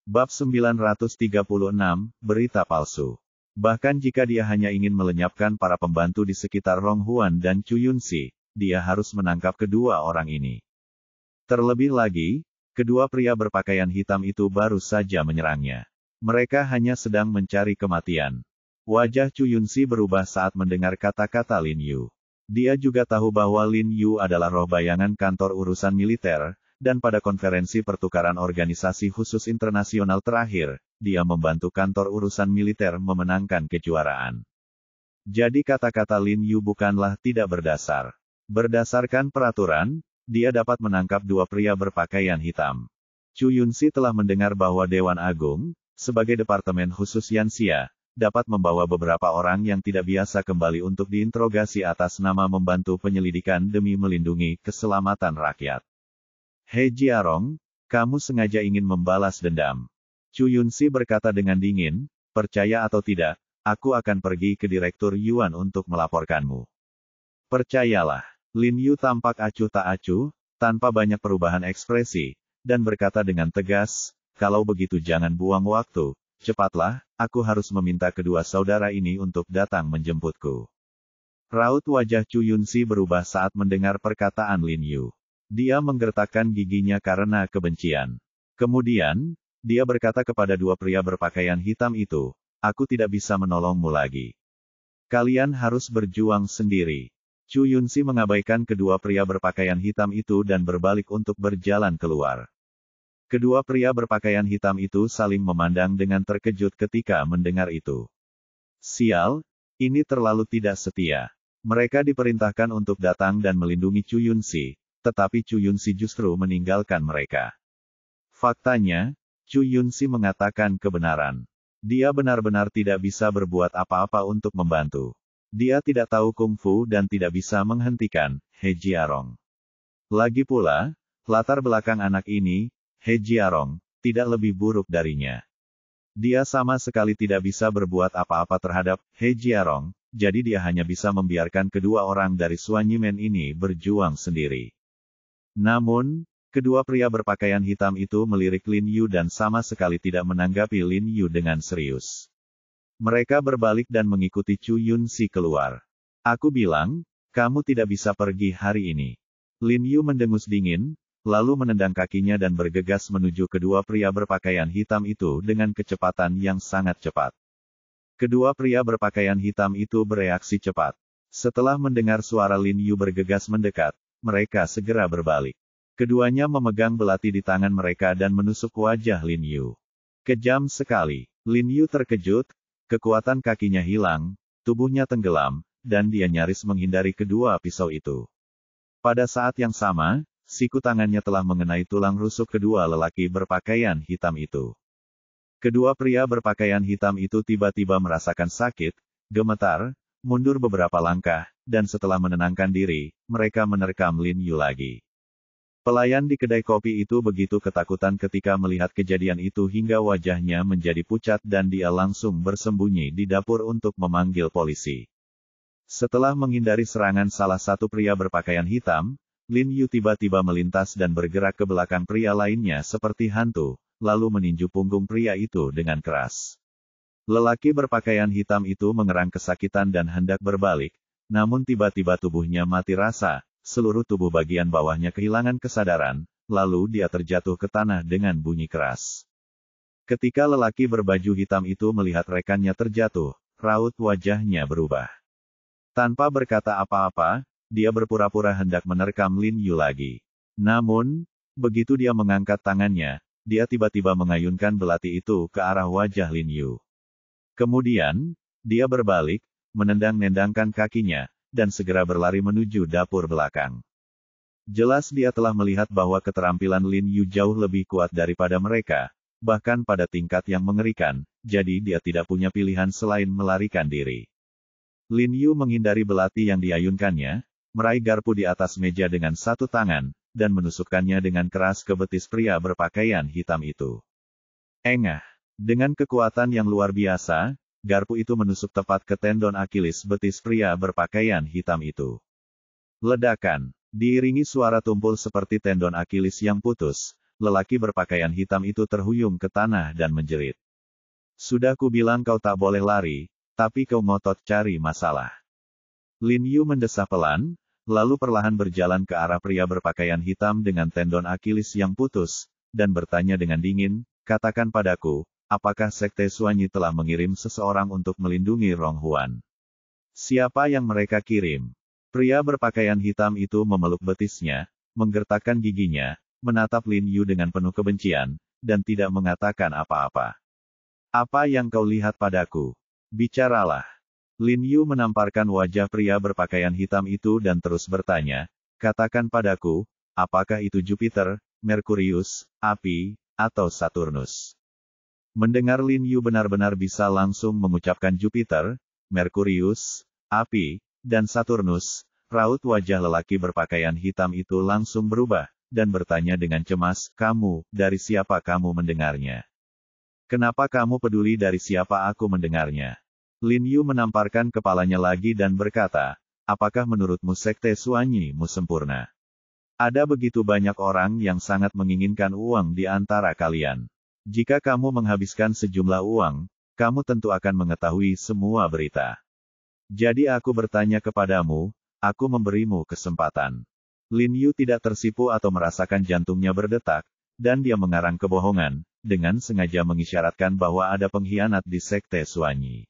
Bab 936, Berita Palsu. Bahkan jika dia hanya ingin melenyapkan para pembantu di sekitar Rong Huan dan Chu Yunxi, dia harus menangkap kedua orang ini. Terlebih lagi, kedua pria berpakaian hitam itu baru saja menyerangnya. Mereka hanya sedang mencari kematian. Wajah Chu Yunxi berubah saat mendengar kata-kata Lin Yu. Dia juga tahu bahwa Lin Yu adalah roh bayangan kantor urusan militer, dan pada konferensi pertukaran organisasi khusus internasional terakhir, dia membantu kantor urusan militer memenangkan kejuaraan. Jadi kata-kata Lin Yu bukanlah tidak berdasar. Berdasarkan peraturan, dia dapat menangkap dua pria berpakaian hitam. Chu Yunxi telah mendengar bahwa Dewan Agung, sebagai departemen khusus Yanxia, dapat membawa beberapa orang yang tidak biasa kembali untuk diinterogasi atas nama membantu penyelidikan demi melindungi keselamatan rakyat. He Jiarong, kamu sengaja ingin membalas dendam. Chu Yunxi berkata dengan dingin, percaya atau tidak, aku akan pergi ke Direktur Yuan untuk melaporkanmu. Percayalah, Lin Yu tampak acuh tak acuh, tanpa banyak perubahan ekspresi, dan berkata dengan tegas, kalau begitu jangan buang waktu, cepatlah, aku harus meminta kedua saudara ini untuk datang menjemputku. Raut wajah Chu Yunxi berubah saat mendengar perkataan Lin Yu. Dia menggertakkan giginya karena kebencian. Kemudian, dia berkata kepada dua pria berpakaian hitam itu, aku tidak bisa menolongmu lagi. Kalian harus berjuang sendiri. Chu Yunxi mengabaikan kedua pria berpakaian hitam itu dan berbalik untuk berjalan keluar. Kedua pria berpakaian hitam itu saling memandang dengan terkejut ketika mendengar itu. Sial, ini terlalu tidak setia. Mereka diperintahkan untuk datang dan melindungi Chu Yunxi, tetapi Chu Yunxi justru meninggalkan mereka. Faktanya, Chu Yunxi mengatakan kebenaran. Dia benar-benar tidak bisa berbuat apa-apa untuk membantu. Dia tidak tahu kungfu dan tidak bisa menghentikan He Jiarong. Lagi pula, latar belakang anak ini, He Jiarong, tidak lebih buruk darinya. Dia sama sekali tidak bisa berbuat apa-apa terhadap He Jiarong, jadi dia hanya bisa membiarkan kedua orang dari Suanyimen ini berjuang sendiri. Namun, kedua pria berpakaian hitam itu melirik Lin Yu dan sama sekali tidak menanggapi Lin Yu dengan serius. Mereka berbalik dan mengikuti Chu Yunxi keluar. Aku bilang, kamu tidak bisa pergi hari ini. Lin Yu mendengus dingin, lalu menendang kakinya dan bergegas menuju kedua pria berpakaian hitam itu dengan kecepatan yang sangat cepat. Kedua pria berpakaian hitam itu bereaksi cepat. Setelah mendengar suara Lin Yu bergegas mendekat, mereka segera berbalik. Keduanya memegang belati di tangan mereka dan menusuk wajah Lin Yu. Kejam sekali. Lin Yu terkejut, kekuatan kakinya hilang, tubuhnya tenggelam, dan dia nyaris menghindari kedua pisau itu. Pada saat yang sama, siku tangannya telah mengenai tulang rusuk kedua lelaki berpakaian hitam itu. Kedua pria berpakaian hitam itu tiba-tiba merasakan sakit, gemetar, mundur beberapa langkah, dan setelah menenangkan diri, mereka menerkam Lin Yu lagi. Pelayan di kedai kopi itu begitu ketakutan ketika melihat kejadian itu hingga wajahnya menjadi pucat dan dia langsung bersembunyi di dapur untuk memanggil polisi. Setelah menghindari serangan salah satu pria berpakaian hitam, Lin Yu tiba-tiba melintas dan bergerak ke belakang pria lainnya seperti hantu, lalu meninju punggung pria itu dengan keras. Lelaki berpakaian hitam itu mengerang kesakitan dan hendak berbalik, namun tiba-tiba tubuhnya mati rasa, seluruh tubuh bagian bawahnya kehilangan kesadaran, lalu dia terjatuh ke tanah dengan bunyi keras. Ketika lelaki berbaju hitam itu melihat rekannya terjatuh, raut wajahnya berubah. Tanpa berkata apa-apa, dia berpura-pura hendak menerkam Lin Yu lagi. Namun, begitu dia mengangkat tangannya, dia tiba-tiba mengayunkan belati itu ke arah wajah Lin Yu. Kemudian, dia berbalik, menendang-nendangkan kakinya, dan segera berlari menuju dapur belakang. Jelas dia telah melihat bahwa keterampilan Lin Yu jauh lebih kuat daripada mereka, bahkan pada tingkat yang mengerikan, jadi dia tidak punya pilihan selain melarikan diri. Lin Yu menghindari belati yang diayunkannya, meraih garpu di atas meja dengan satu tangan, dan menusukkannya dengan keras ke betis pria berpakaian hitam itu. Engah! Dengan kekuatan yang luar biasa, garpu itu menusuk tepat ke tendon Akilis betis pria berpakaian hitam itu. Ledakan, diiringi suara tumpul seperti tendon Akilis yang putus, lelaki berpakaian hitam itu terhuyung ke tanah dan menjerit. Sudah kubilang kau tak boleh lari, tapi kau ngotot cari masalah. Lin Yu mendesah pelan, lalu perlahan berjalan ke arah pria berpakaian hitam dengan tendon Akilis yang putus, dan bertanya dengan dingin, katakan padaku, apakah Sekte Suanyi telah mengirim seseorang untuk melindungi Rong Huan? Siapa yang mereka kirim? Pria berpakaian hitam itu memeluk betisnya, menggertakkan giginya, menatap Lin Yu dengan penuh kebencian, dan tidak mengatakan apa-apa. Apa yang kau lihat padaku? Bicaralah. Lin Yu menamparkan wajah pria berpakaian hitam itu dan terus bertanya, katakan padaku, apakah itu Jupiter, Merkurius, api, atau Saturnus? Mendengar Lin Yu benar-benar bisa langsung mengucapkan Jupiter, Merkurius, api, dan Saturnus, raut wajah lelaki berpakaian hitam itu langsung berubah, dan bertanya dengan cemas, kamu, dari siapa kamu mendengarnya? Kenapa kamu peduli dari siapa aku mendengarnya? Lin Yu menamparkan kepalanya lagi dan berkata, apakah menurutmu Sekte Suanyi-mu sempurna? Ada begitu banyak orang yang sangat menginginkan uang di antara kalian. Jika kamu menghabiskan sejumlah uang, kamu tentu akan mengetahui semua berita. Jadi aku bertanya kepadamu, aku memberimu kesempatan. Lin Yu tidak tersipu atau merasakan jantungnya berdetak, dan dia mengarang kebohongan, dengan sengaja mengisyaratkan bahwa ada pengkhianat di Sekte Suanyi.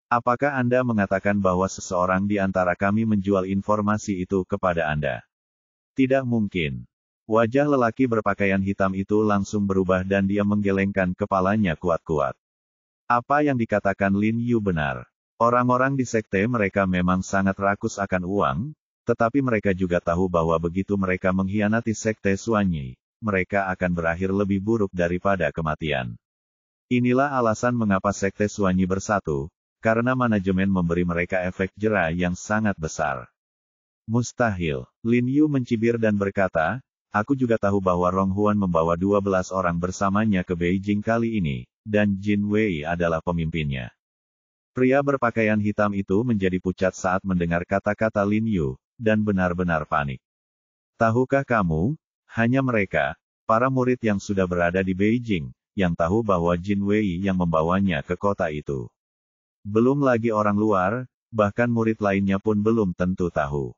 Apakah Anda mengatakan bahwa seseorang di antara kami menjual informasi itu kepada Anda? Tidak mungkin. Wajah lelaki berpakaian hitam itu langsung berubah dan dia menggelengkan kepalanya kuat-kuat. Apa yang dikatakan Lin Yu benar. Orang-orang di sekte mereka memang sangat rakus akan uang, tetapi mereka juga tahu bahwa begitu mereka mengkhianati Sekte Suanyi, mereka akan berakhir lebih buruk daripada kematian. Inilah alasan mengapa Sekte Suanyi bersatu, karena manajemen memberi mereka efek jera yang sangat besar. Mustahil. Lin Yu mencibir dan berkata, aku juga tahu bahwa Rong Huan membawa 12 orang bersamanya ke Beijing kali ini, dan Jin Wei adalah pemimpinnya. Pria berpakaian hitam itu menjadi pucat saat mendengar kata-kata Lin Yu, dan benar-benar panik. Tahukah kamu, hanya mereka, para murid yang sudah berada di Beijing, yang tahu bahwa Jin Wei yang membawanya ke kota itu. Belum lagi orang luar, bahkan murid lainnya pun belum tentu tahu.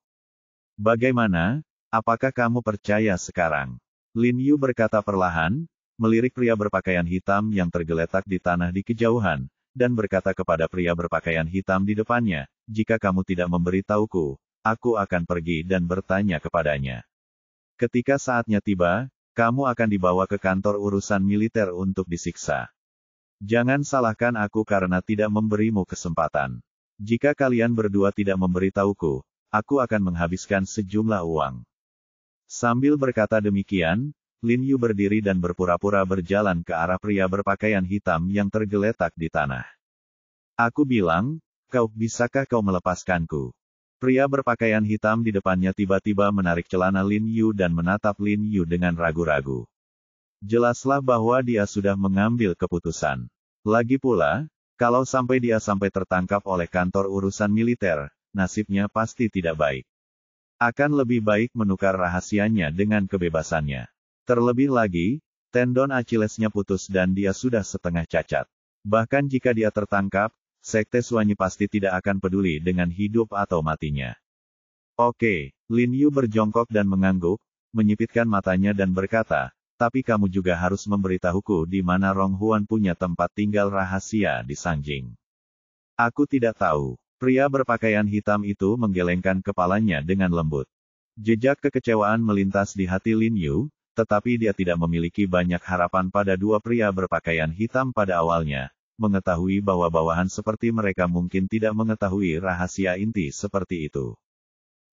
Bagaimana? Apakah kamu percaya sekarang? Lin Yu berkata perlahan, melirik pria berpakaian hitam yang tergeletak di tanah di kejauhan, dan berkata kepada pria berpakaian hitam di depannya, jika kamu tidak memberitahuku, aku akan pergi dan bertanya kepadanya. Ketika saatnya tiba, kamu akan dibawa ke kantor urusan militer untuk disiksa. Jangan salahkan aku karena tidak memberimu kesempatan. Jika kalian berdua tidak memberitahuku, aku akan menghabiskan sejumlah uang. Sambil berkata demikian, Lin Yu berdiri dan berpura-pura berjalan ke arah pria berpakaian hitam yang tergeletak di tanah. Aku bilang, bisakah kau melepaskanku? Pria berpakaian hitam di depannya tiba-tiba menarik celana Lin Yu dan menatap Lin Yu dengan ragu-ragu. Jelaslah bahwa dia sudah mengambil keputusan. Lagi pula, kalau sampai dia tertangkap oleh kantor urusan militer, nasibnya pasti tidak baik. Akan lebih baik menukar rahasianya dengan kebebasannya. Terlebih lagi, tendon Achillesnya putus dan dia sudah setengah cacat. Bahkan jika dia tertangkap, Sekte Suanyi pasti tidak akan peduli dengan hidup atau matinya. Oke, Lin Yu berjongkok dan mengangguk, menyipitkan matanya dan berkata, tapi kamu juga harus memberitahuku di mana Rong Huan punya tempat tinggal rahasia di Sangjing. Aku tidak tahu. Pria berpakaian hitam itu menggelengkan kepalanya dengan lembut. Jejak kekecewaan melintas di hati Lin Yu, tetapi dia tidak memiliki banyak harapan pada dua pria berpakaian hitam pada awalnya, mengetahui bahwa bawahan seperti mereka mungkin tidak mengetahui rahasia inti seperti itu.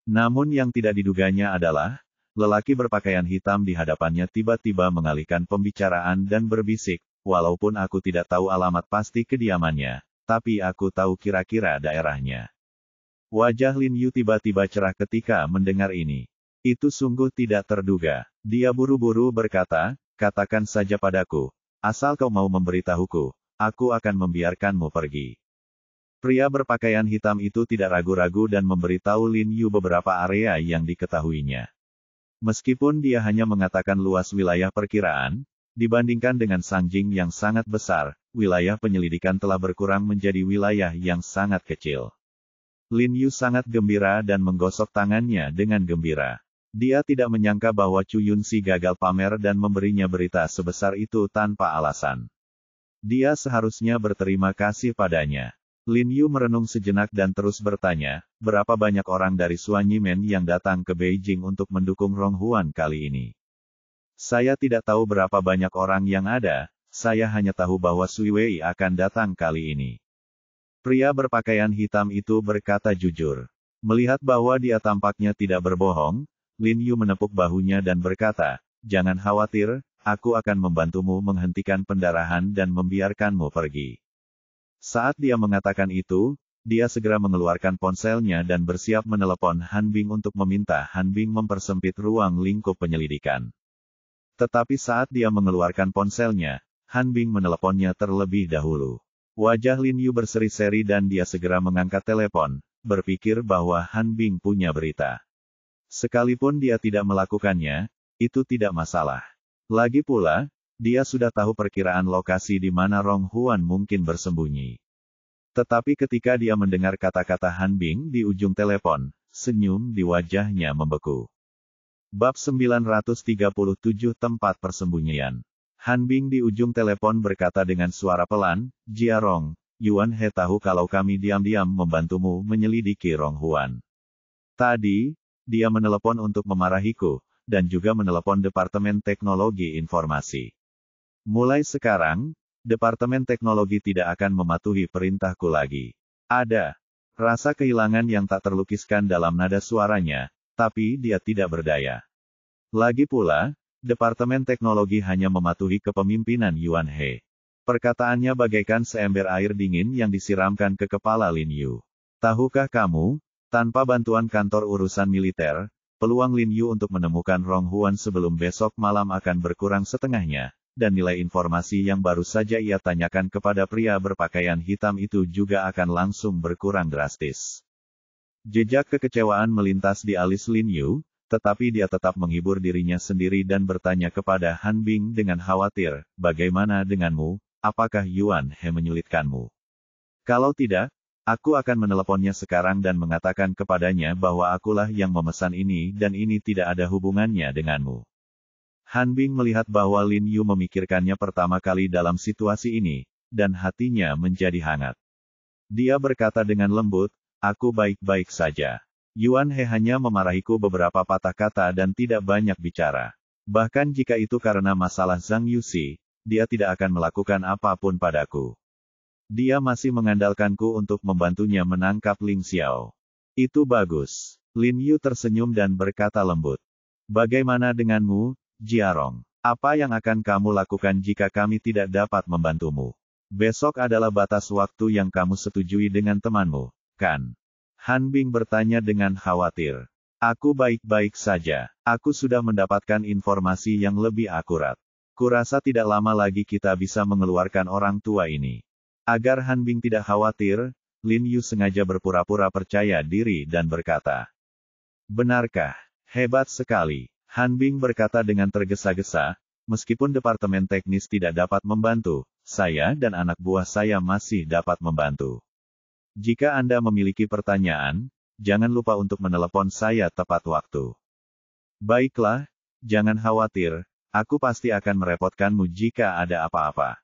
Namun yang tidak diduganya adalah, lelaki berpakaian hitam di hadapannya tiba-tiba mengalihkan pembicaraan dan berbisik, walaupun aku tidak tahu alamat pasti kediamannya, tapi aku tahu kira-kira daerahnya. Wajah Lin Yu tiba-tiba cerah ketika mendengar ini. Itu sungguh tidak terduga. Dia buru-buru berkata, katakan saja padaku, asal kau mau memberitahuku, aku akan membiarkanmu pergi. Pria berpakaian hitam itu tidak ragu-ragu dan memberitahu Lin Yu beberapa area yang diketahuinya. Meskipun dia hanya mengatakan luas wilayah perkiraan, dibandingkan dengan Sang Jing yang sangat besar, wilayah penyelidikan telah berkurang menjadi wilayah yang sangat kecil. Lin Yu sangat gembira dan menggosok tangannya dengan gembira. Dia tidak menyangka bahwa Chu Yunxi gagal pamer dan memberinya berita sebesar itu tanpa alasan. Dia seharusnya berterima kasih padanya. Lin Yu merenung sejenak dan terus bertanya, berapa banyak orang dari Suanyimen yang datang ke Beijing untuk mendukung Rong Huan kali ini? Saya tidak tahu berapa banyak orang yang ada, saya hanya tahu bahwa Sui Wei akan datang kali ini. Pria berpakaian hitam itu berkata jujur. Melihat bahwa dia tampaknya tidak berbohong, Lin Yu menepuk bahunya dan berkata, jangan khawatir, aku akan membantumu menghentikan pendarahan dan membiarkanmu pergi. Saat dia mengatakan itu, dia segera mengeluarkan ponselnya dan bersiap menelepon Han Bing untuk meminta Han Bing mempersempit ruang lingkup penyelidikan. Tetapi saat dia mengeluarkan ponselnya, Han Bing meneleponnya terlebih dahulu. Wajah Lin Yu berseri-seri dan dia segera mengangkat telepon, berpikir bahwa Han Bing punya berita. Sekalipun dia tidak melakukannya, itu tidak masalah. Lagi pula, dia sudah tahu perkiraan lokasi di mana Rong Huan mungkin bersembunyi. Tetapi ketika dia mendengar kata-kata Han Bing di ujung telepon, senyum di wajahnya membeku. Bab 937 Tempat Persembunyian. Han Bing di ujung telepon berkata dengan suara pelan, Jia Rong, Yuan He tahu kalau kami diam-diam membantumu menyelidiki Rong Huan. Tadi, dia menelepon untuk memarahiku, dan juga menelepon Departemen Teknologi Informasi. Mulai sekarang, Departemen Teknologi tidak akan mematuhi perintahku lagi. Ada rasa kehilangan yang tak terlukiskan dalam nada suaranya, tapi dia tidak berdaya. Lagi pula, Departemen Teknologi hanya mematuhi kepemimpinan Yuan He. Perkataannya bagaikan seember air dingin yang disiramkan ke kepala Lin Yu. Tahukah kamu, tanpa bantuan kantor urusan militer, peluang Lin Yu untuk menemukan Rong Huan sebelum besok malam akan berkurang setengahnya. Dan nilai informasi yang baru saja ia tanyakan kepada pria berpakaian hitam itu juga akan langsung berkurang drastis. Jejak kekecewaan melintas di alis Lin Yu, tetapi dia tetap menghibur dirinya sendiri dan bertanya kepada Han Bing dengan khawatir, bagaimana denganmu, apakah Yuan He menyulitkanmu? Kalau tidak, aku akan meneleponnya sekarang dan mengatakan kepadanya bahwa akulah yang memesan ini dan ini tidak ada hubungannya denganmu. Han Bing melihat bahwa Lin Yu memikirkannya pertama kali dalam situasi ini, dan hatinya menjadi hangat. Dia berkata dengan lembut, aku baik-baik saja. Yuan He hanya memarahiku beberapa patah kata dan tidak banyak bicara. Bahkan jika itu karena masalah Zhang Yuxi, dia tidak akan melakukan apapun padaku. Dia masih mengandalkanku untuk membantunya menangkap Ling Xiao. Itu bagus. Lin Yu tersenyum dan berkata lembut. Bagaimana denganmu, Jia Rong? Apa yang akan kamu lakukan jika kami tidak dapat membantumu? Besok adalah batas waktu yang kamu setujui dengan temanmu, kan? Han Bing bertanya dengan khawatir. Aku baik-baik saja. Aku sudah mendapatkan informasi yang lebih akurat. Kurasa tidak lama lagi kita bisa mengeluarkan orang tua ini. Agar Han Bing tidak khawatir, Lin Yu sengaja berpura-pura percaya diri dan berkata. Benarkah? Hebat sekali. Han Bing berkata dengan tergesa-gesa, meskipun Departemen Teknis tidak dapat membantu, saya dan anak buah saya masih dapat membantu. Jika Anda memiliki pertanyaan, jangan lupa untuk menelepon saya tepat waktu. Baiklah, jangan khawatir, aku pasti akan merepotkanmu jika ada apa-apa.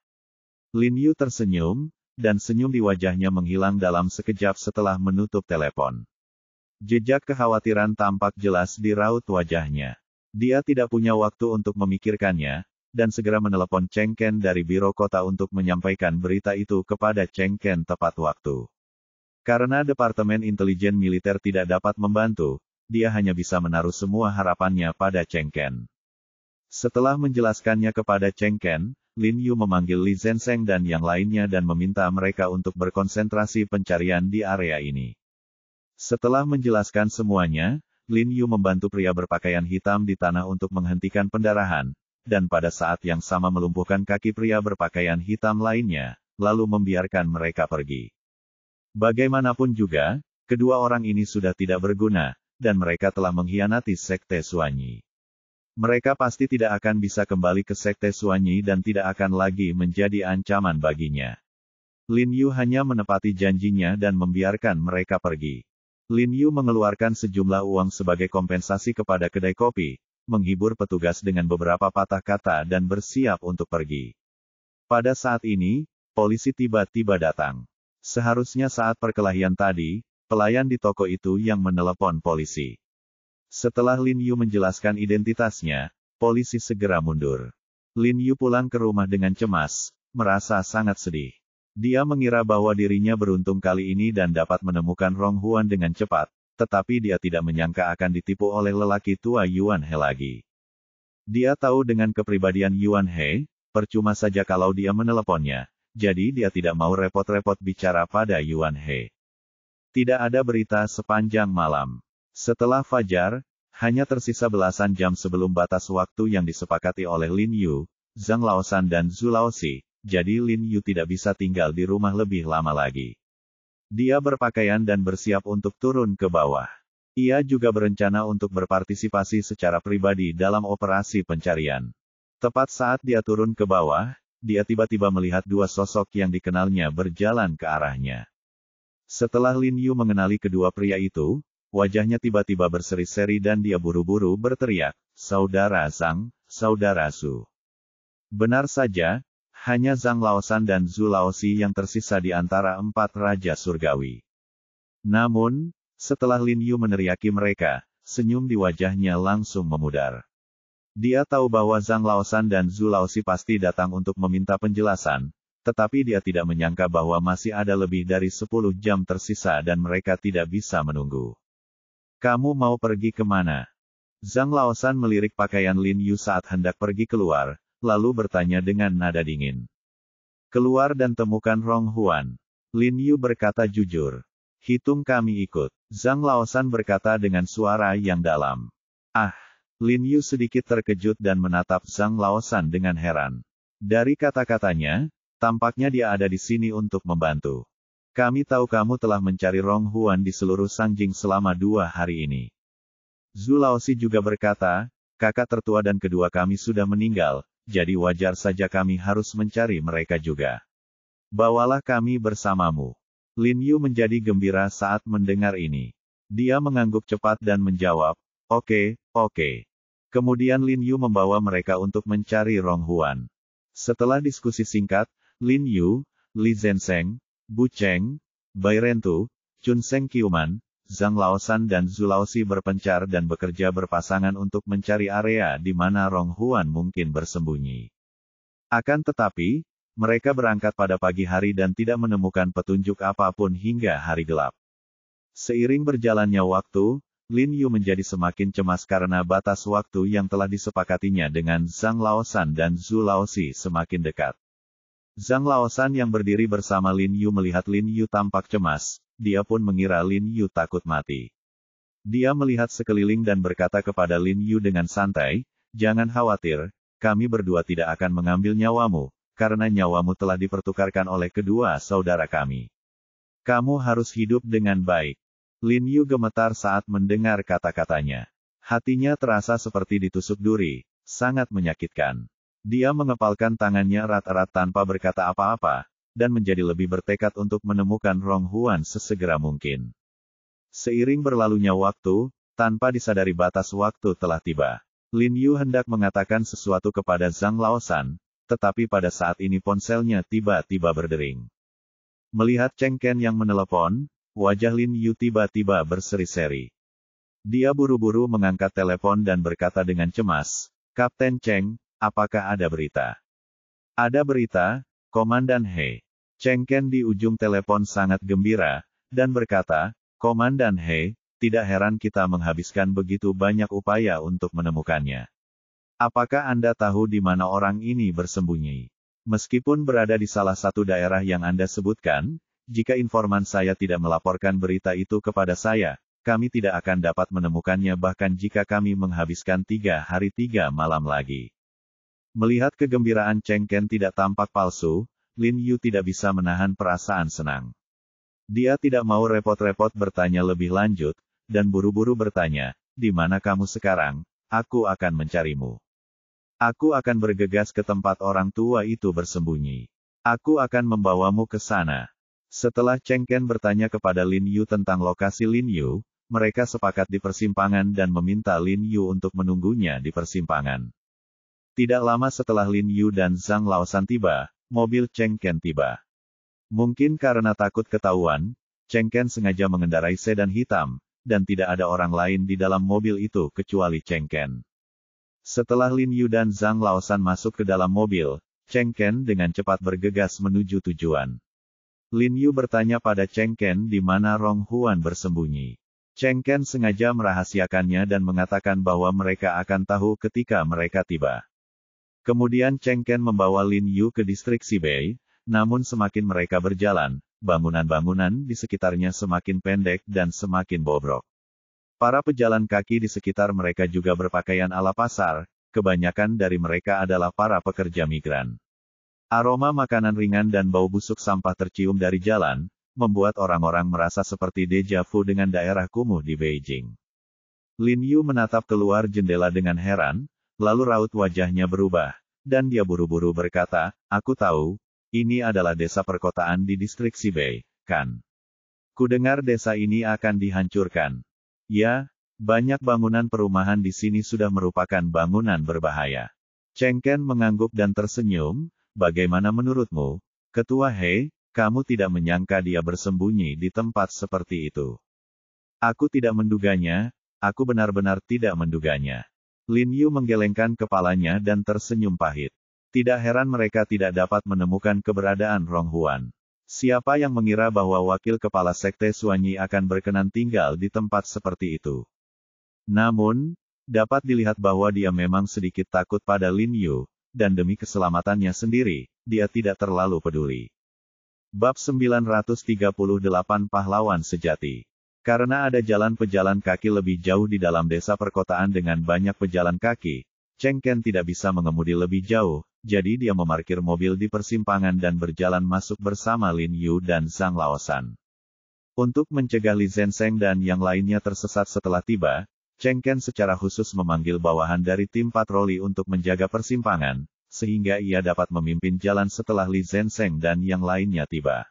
Lin Yu tersenyum, dan senyum di wajahnya menghilang dalam sekejap setelah menutup telepon. Jejak kekhawatiran tampak jelas di raut wajahnya. Dia tidak punya waktu untuk memikirkannya, dan segera menelepon Cheng Ken dari Biro Kota untuk menyampaikan berita itu kepada Cheng Ken tepat waktu. Karena Departemen Intelijen Militer tidak dapat membantu, dia hanya bisa menaruh semua harapannya pada Cheng Ken. Setelah menjelaskannya kepada Cheng Ken, Lin Yu memanggil Li Zhensheng dan yang lainnya dan meminta mereka untuk berkonsentrasi pencarian di area ini. Setelah menjelaskan semuanya, Lin Yu membantu pria berpakaian hitam di tanah untuk menghentikan pendarahan, dan pada saat yang sama melumpuhkan kaki pria berpakaian hitam lainnya, lalu membiarkan mereka pergi. Bagaimanapun juga, kedua orang ini sudah tidak berguna, dan mereka telah mengkhianati Sekte Suanyi. Mereka pasti tidak akan bisa kembali ke Sekte Suanyi dan tidak akan lagi menjadi ancaman baginya. Lin Yu hanya menepati janjinya dan membiarkan mereka pergi. Lin Yu mengeluarkan sejumlah uang sebagai kompensasi kepada kedai kopi, menghibur petugas dengan beberapa patah kata dan bersiap untuk pergi. Pada saat ini, polisi tiba-tiba datang. Seharusnya saat perkelahian tadi, pelayan di toko itu yang menelepon polisi. Setelah Lin Yu menjelaskan identitasnya, polisi segera mundur. Lin Yu pulang ke rumah dengan cemas, merasa sangat sedih. Dia mengira bahwa dirinya beruntung kali ini dan dapat menemukan Rong Huan dengan cepat, tetapi dia tidak menyangka akan ditipu oleh lelaki tua Yuan He lagi. Dia tahu dengan kepribadian Yuan He, percuma saja kalau dia meneleponnya, jadi dia tidak mau repot-repot bicara pada Yuan He. Tidak ada berita sepanjang malam. Setelah fajar, hanya tersisa belasan jam sebelum batas waktu yang disepakati oleh Lin Yu, Zhang Laosan dan Zhu Laoxi, jadi Lin Yu tidak bisa tinggal di rumah lebih lama lagi. Dia berpakaian dan bersiap untuk turun ke bawah. Ia juga berencana untuk berpartisipasi secara pribadi dalam operasi pencarian. Tepat saat dia turun ke bawah, dia tiba-tiba melihat dua sosok yang dikenalnya berjalan ke arahnya. Setelah Lin Yu mengenali kedua pria itu, wajahnya tiba-tiba berseri-seri dan dia buru-buru berteriak, "Saudara Zhang, Saudara Zhu." Benar saja, hanya Zhang Laosan dan Zhu Laoxi yang tersisa di antara empat raja surgawi. Namun, setelah Lin Yu meneriaki mereka, senyum di wajahnya langsung memudar. Dia tahu bahwa Zhang Laosan dan Zhu Laoxi pasti datang untuk meminta penjelasan, tetapi dia tidak menyangka bahwa masih ada lebih dari 10 jam tersisa dan mereka tidak bisa menunggu. "Kamu mau pergi kemana?" Zhang Laosan melirik pakaian Lin Yu saat hendak pergi keluar, lalu bertanya dengan nada dingin. "Keluar dan temukan Rong Huan." Lin Yu berkata jujur. "Hitung kami ikut." Zhang Laosan berkata dengan suara yang dalam. "Ah!" Lin Yu sedikit terkejut dan menatap Zhang Laosan dengan heran. Dari kata-katanya, tampaknya dia ada di sini untuk membantu. "Kami tahu kamu telah mencari Rong Huan di seluruh Sangjing selama 2 hari ini." Zhu Laoxi juga berkata, "Kakak tertua dan kedua kami sudah meninggal, jadi wajar saja kami harus mencari mereka juga. Bawalah kami bersamamu." Lin Yu menjadi gembira saat mendengar ini. Dia mengangguk cepat dan menjawab, "Oke, oke." Kemudian Lin Yu membawa mereka untuk mencari Rong Huan. Setelah diskusi singkat, Lin Yu, Li Zhensheng, Bu Cheng, Bai Rentu, Chun Seng Qiuman, Zhang Laosan dan Zhu Laoxi berpencar dan bekerja berpasangan untuk mencari area di mana Rong Huan mungkin bersembunyi. Akan tetapi, mereka berangkat pada pagi hari dan tidak menemukan petunjuk apapun hingga hari gelap. Seiring berjalannya waktu, Lin Yu menjadi semakin cemas karena batas waktu yang telah disepakatinya dengan Zhang Laosan dan Zhu Laoxi semakin dekat. Zhang Laosan yang berdiri bersama Lin Yu melihat Lin Yu tampak cemas, dia pun mengira Lin Yu takut mati. Dia melihat sekeliling dan berkata kepada Lin Yu dengan santai, "Jangan khawatir, kami berdua tidak akan mengambil nyawamu, karena nyawamu telah dipertukarkan oleh kedua saudara kami. Kamu harus hidup dengan baik." Lin Yu gemetar saat mendengar kata-katanya. Hatinya terasa seperti ditusuk duri, sangat menyakitkan. Dia mengepalkan tangannya erat-erat tanpa berkata apa-apa, dan menjadi lebih bertekad untuk menemukan Rong Huan sesegera mungkin. Seiring berlalunya waktu, tanpa disadari batas waktu telah tiba. Lin Yu hendak mengatakan sesuatu kepada Zhang Laosan, tetapi pada saat ini ponselnya tiba-tiba berdering. Melihat Cheng Ken yang menelepon, wajah Lin Yu tiba-tiba berseri-seri. Dia buru-buru mengangkat telepon dan berkata dengan cemas, "Kapten Cheng, apakah ada berita?" "Ada berita, Komandan He." Cheng Ken di ujung telepon sangat gembira, dan berkata, "Komandan He, tidak heran kita menghabiskan begitu banyak upaya untuk menemukannya. Apakah Anda tahu di mana orang ini bersembunyi? Meskipun berada di salah satu daerah yang Anda sebutkan, jika informan saya tidak melaporkan berita itu kepada saya, kami tidak akan dapat menemukannya bahkan jika kami menghabiskan 3 hari 3 malam lagi." Melihat kegembiraan Cheng Ken tidak tampak palsu, Lin Yu tidak bisa menahan perasaan senang. Dia tidak mau repot-repot bertanya lebih lanjut, dan buru-buru bertanya, "Di mana kamu sekarang? aku akan mencarimu. Aku akan bergegas ke tempat orang tua itu bersembunyi. Aku akan membawamu ke sana. Setelah Cheng Ken bertanya kepada Lin Yu tentang lokasi Lin Yu, mereka sepakat di persimpangan dan meminta Lin Yu untuk menunggunya di persimpangan. Tidak lama setelah Lin Yu dan Zhang Laosan tiba, mobil Cheng Ken tiba. Mungkin karena takut ketahuan, Cheng Ken sengaja mengendarai sedan hitam, dan tidak ada orang lain di dalam mobil itu kecuali Cheng Ken. Setelah Lin Yu dan Zhang Laosan masuk ke dalam mobil, Cheng Ken dengan cepat bergegas menuju tujuan. Lin Yu bertanya pada Cheng Ken di mana Rong Huan bersembunyi. Cheng Ken sengaja merahasiakannya dan mengatakan bahwa mereka akan tahu ketika mereka tiba. Kemudian Cheng Ken membawa Lin Yu ke distrik Xibei, namun semakin mereka berjalan, bangunan-bangunan di sekitarnya semakin pendek dan semakin bobrok. Para pejalan kaki di sekitar mereka juga berpakaian ala pasar, kebanyakan dari mereka adalah para pekerja migran. Aroma makanan ringan dan bau busuk sampah tercium dari jalan, membuat orang-orang merasa seperti deja vu dengan daerah kumuh di Beijing. Lin Yu menatap keluar jendela dengan heran, lalu raut wajahnya berubah, dan dia buru-buru berkata, aku tahu, ini adalah desa perkotaan di distrik Xibei, kan? Kudengar desa ini akan dihancurkan. Ya, banyak bangunan perumahan di sini sudah merupakan bangunan berbahaya. Cheng Ken mengangguk dan tersenyum, bagaimana menurutmu, Ketua He, kamu tidak menyangka dia bersembunyi di tempat seperti itu. Aku tidak menduganya, aku benar-benar tidak menduganya. Lin Yu menggelengkan kepalanya dan tersenyum pahit. Tidak heran mereka tidak dapat menemukan keberadaan Rong Huan. Siapa yang mengira bahwa wakil kepala sekte Suanyi akan berkenan tinggal di tempat seperti itu? Namun, dapat dilihat bahwa dia memang sedikit takut pada Lin Yu, dan demi keselamatannya sendiri, dia tidak terlalu peduli. Bab 938 Pahlawan Sejati. Karena ada jalan pejalan kaki lebih jauh di dalam desa perkotaan dengan banyak pejalan kaki, Cheng Ken tidak bisa mengemudi lebih jauh, jadi dia memarkir mobil di persimpangan dan berjalan masuk bersama Lin Yu dan Zhang Laosan. Untuk mencegah Li Zhensheng dan yang lainnya tersesat setelah tiba, Cheng Ken secara khusus memanggil bawahan dari tim patroli untuk menjaga persimpangan, sehingga ia dapat memimpin jalan setelah Li Zhensheng dan yang lainnya tiba.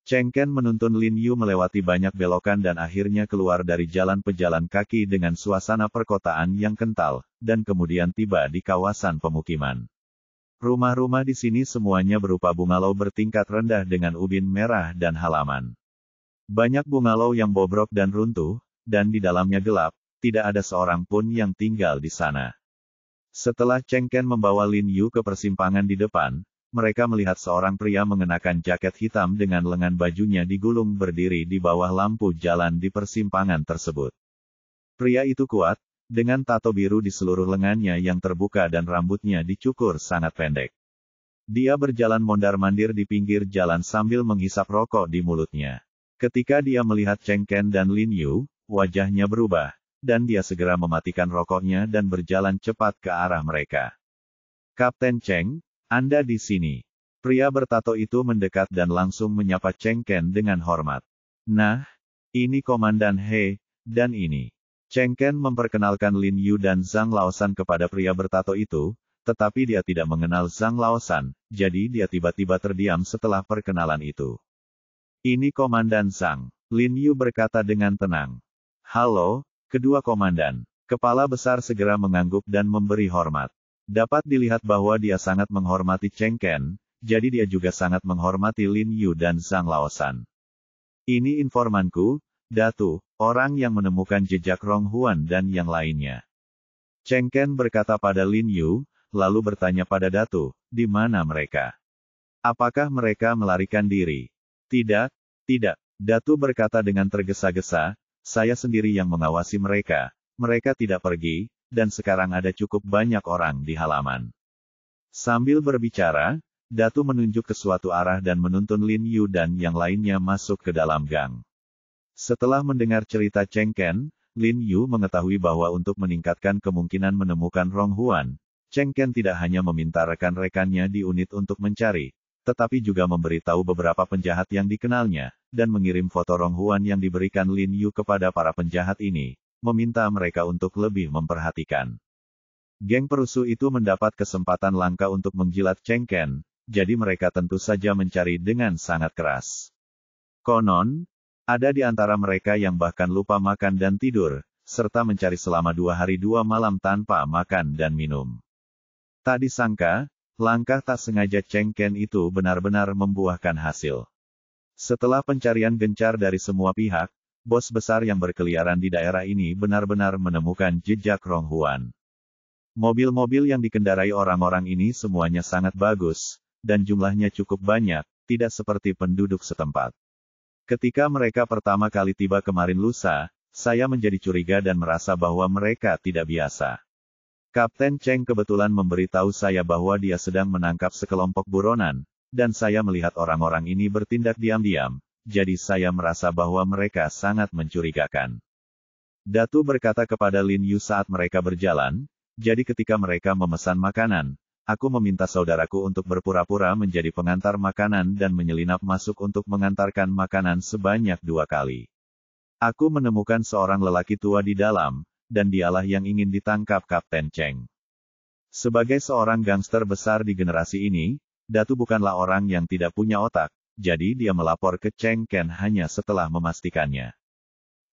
Cheng Ken menuntun Lin Yu melewati banyak belokan dan akhirnya keluar dari jalan pejalan kaki dengan suasana perkotaan yang kental, dan kemudian tiba di kawasan pemukiman. Rumah-rumah di sini semuanya berupa bungalow bertingkat rendah dengan ubin merah dan halaman. Banyak bungalow yang bobrok dan runtuh, dan di dalamnya gelap, tidak ada seorang pun yang tinggal di sana. Setelah Cheng Ken membawa Lin Yu ke persimpangan di depan, mereka melihat seorang pria mengenakan jaket hitam dengan lengan bajunya digulung berdiri di bawah lampu jalan di persimpangan tersebut. Pria itu kuat, dengan tato biru di seluruh lengannya yang terbuka dan rambutnya dicukur sangat pendek. Dia berjalan mondar-mandir di pinggir jalan sambil menghisap rokok di mulutnya. Ketika dia melihat Cheng Ken dan Lin Yu, wajahnya berubah, dan dia segera mematikan rokoknya dan berjalan cepat ke arah mereka. Kapten Cheng, Anda di sini. Pria bertato itu mendekat dan langsung menyapa Cheng Ken dengan hormat. Nah, ini Komandan He, dan ini. Cheng Ken memperkenalkan Lin Yu dan Zhang Laosan kepada pria bertato itu, tetapi dia tidak mengenal Zhang Laosan, jadi dia tiba-tiba terdiam setelah perkenalan itu. Ini Komandan Zhang, Lin Yu berkata dengan tenang. Halo, kedua komandan. Kepala besar segera mengangguk dan memberi hormat. Dapat dilihat bahwa dia sangat menghormati Cheng Ken, jadi dia juga sangat menghormati Lin Yu dan Zhang Laosan. Ini informanku, Datu, orang yang menemukan jejak Rong Huan dan yang lainnya. Cheng Ken berkata pada Lin Yu, lalu bertanya pada Datu, di mana mereka? Apakah mereka melarikan diri? Tidak, tidak. Datu berkata dengan tergesa-gesa, saya sendiri yang mengawasi mereka. Mereka tidak pergi, dan sekarang ada cukup banyak orang di halaman. Sambil berbicara, Datu menunjuk ke suatu arah dan menuntun Lin Yu dan yang lainnya masuk ke dalam gang. Setelah mendengar cerita Cheng Ken, Lin Yu mengetahui bahwa untuk meningkatkan kemungkinan menemukan Rong Huan, Cheng Ken tidak hanya meminta rekan-rekannya di unit untuk mencari, tetapi juga memberitahu beberapa penjahat yang dikenalnya, dan mengirim foto Rong Huan yang diberikan Lin Yu kepada para penjahat ini, meminta mereka untuk lebih memperhatikan. Geng perusuh itu mendapat kesempatan langka untuk menjilat Cheng Ken, jadi mereka tentu saja mencari dengan sangat keras. Konon, ada di antara mereka yang bahkan lupa makan dan tidur, serta mencari selama 2 hari 2 malam tanpa makan dan minum. Tak disangka, langkah tak sengaja Cheng Ken itu benar-benar membuahkan hasil. Setelah pencarian gencar dari semua pihak, bos besar yang berkeliaran di daerah ini benar-benar menemukan jejak Rong Huan. Mobil-mobil yang dikendarai orang-orang ini semuanya sangat bagus, dan jumlahnya cukup banyak, tidak seperti penduduk setempat. Ketika mereka pertama kali tiba kemarin lusa, saya menjadi curiga dan merasa bahwa mereka tidak biasa. Kapten Cheng kebetulan memberitahu saya bahwa dia sedang menangkap sekelompok buronan, dan saya melihat orang-orang ini bertindak diam-diam, jadi saya merasa bahwa mereka sangat mencurigakan. Datu berkata kepada Lin Yu saat mereka berjalan, jadi ketika mereka memesan makanan, aku meminta saudaraku untuk berpura-pura menjadi pengantar makanan dan menyelinap masuk untuk mengantarkan makanan sebanyak 2 kali. Aku menemukan seorang lelaki tua di dalam, dan dialah yang ingin ditangkap Kapten Cheng. Sebagai seorang gangster besar di generasi ini, Datu bukanlah orang yang tidak punya otak, jadi dia melapor ke Cheng Ken hanya setelah memastikannya.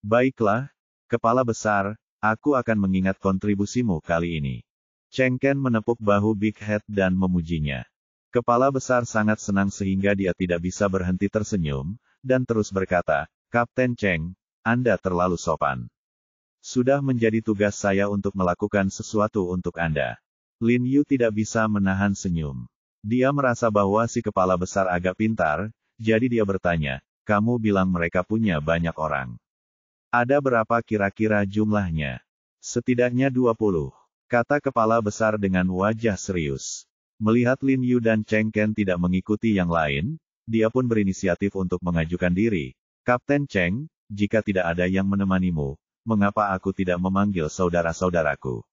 Baiklah, kepala besar, aku akan mengingat kontribusimu kali ini. Cheng Ken menepuk bahu Big Head dan memujinya. Kepala besar sangat senang sehingga dia tidak bisa berhenti tersenyum, dan terus berkata, Kapten Cheng, Anda terlalu sopan. Sudah menjadi tugas saya untuk melakukan sesuatu untuk Anda. Lin Yu tidak bisa menahan senyum. Dia merasa bahwa si kepala besar agak pintar, jadi dia bertanya, kamu bilang mereka punya banyak orang. Ada berapa kira-kira jumlahnya? Setidaknya 20. Kata kepala besar dengan wajah serius. Melihat Lin Yu dan Cheng Ken tidak mengikuti yang lain, dia pun berinisiatif untuk mengajukan diri. Kapten Cheng, jika tidak ada yang menemanimu, mengapa aku tidak memanggil saudara-saudaraku?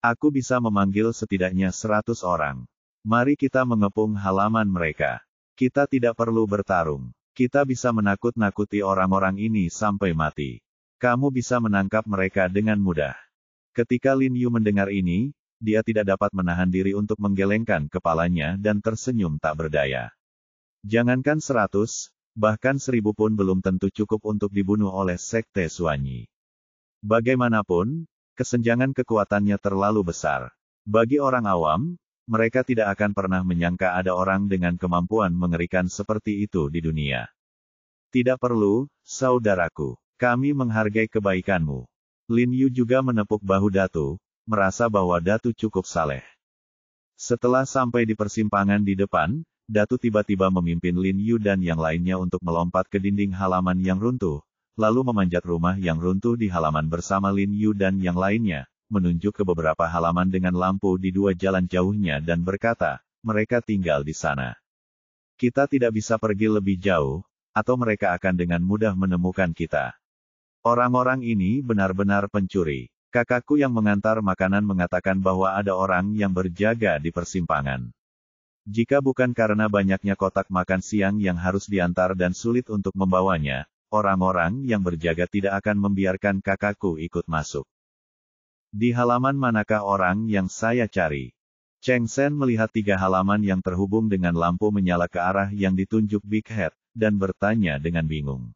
Aku bisa memanggil setidaknya 100 orang. Mari kita mengepung halaman mereka. Kita tidak perlu bertarung. Kita bisa menakut-nakuti orang-orang ini sampai mati. Kamu bisa menangkap mereka dengan mudah. Ketika Lin Yu mendengar ini, dia tidak dapat menahan diri untuk menggelengkan kepalanya dan tersenyum tak berdaya. Jangankan 100, bahkan 1000 pun belum tentu cukup untuk dibunuh oleh Sekte Suanyi. Bagaimanapun, kesenjangan kekuatannya terlalu besar. Bagi orang awam, mereka tidak akan pernah menyangka ada orang dengan kemampuan mengerikan seperti itu di dunia. Tidak perlu, saudaraku. Kami menghargai kebaikanmu. Lin Yu juga menepuk bahu Datu, merasa bahwa Datu cukup saleh. Setelah sampai di persimpangan di depan, Datu tiba-tiba memimpin Lin Yu dan yang lainnya untuk melompat ke dinding halaman yang runtuh, lalu memanjat rumah yang runtuh di halaman bersama Lin Yu dan yang lainnya, menunjuk ke beberapa halaman dengan lampu di 2 jalan jauhnya dan berkata, mereka tinggal di sana. Kita tidak bisa pergi lebih jauh, atau mereka akan dengan mudah menemukan kita. Orang-orang ini benar-benar pencuri. Kakakku yang mengantar makanan mengatakan bahwa ada orang yang berjaga di persimpangan. Jika bukan karena banyaknya kotak makan siang yang harus diantar dan sulit untuk membawanya, orang-orang yang berjaga tidak akan membiarkan kakakku ikut masuk. Di halaman manakah orang yang saya cari? Cheng Sen melihat 3 halaman yang terhubung dengan lampu menyala ke arah yang ditunjuk Big Head, dan bertanya dengan bingung.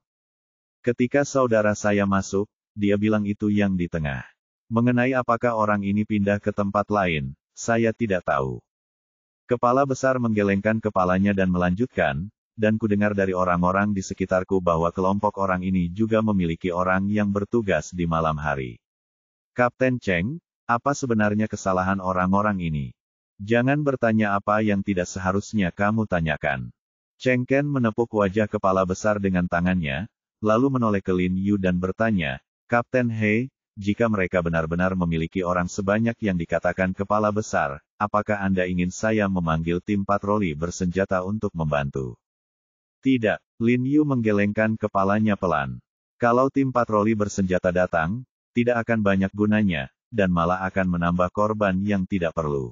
Ketika saudara saya masuk, dia bilang itu yang di tengah. Mengenai apakah orang ini pindah ke tempat lain, saya tidak tahu. Kepala besar menggelengkan kepalanya dan melanjutkan, dan kudengar dari orang-orang di sekitarku bahwa kelompok orang ini juga memiliki orang yang bertugas di malam hari. Kapten Cheng, apa sebenarnya kesalahan orang-orang ini? Jangan bertanya apa yang tidak seharusnya kamu tanyakan. Cheng Ken menepuk wajah kepala besar dengan tangannya, lalu menoleh ke Lin Yu dan bertanya, Kapten He, jika mereka benar-benar memiliki orang sebanyak yang dikatakan kepala besar, apakah Anda ingin saya memanggil tim patroli bersenjata untuk membantu? Tidak, Lin Yu menggelengkan kepalanya pelan. Kalau tim patroli bersenjata datang, tidak akan banyak gunanya, dan malah akan menambah korban yang tidak perlu.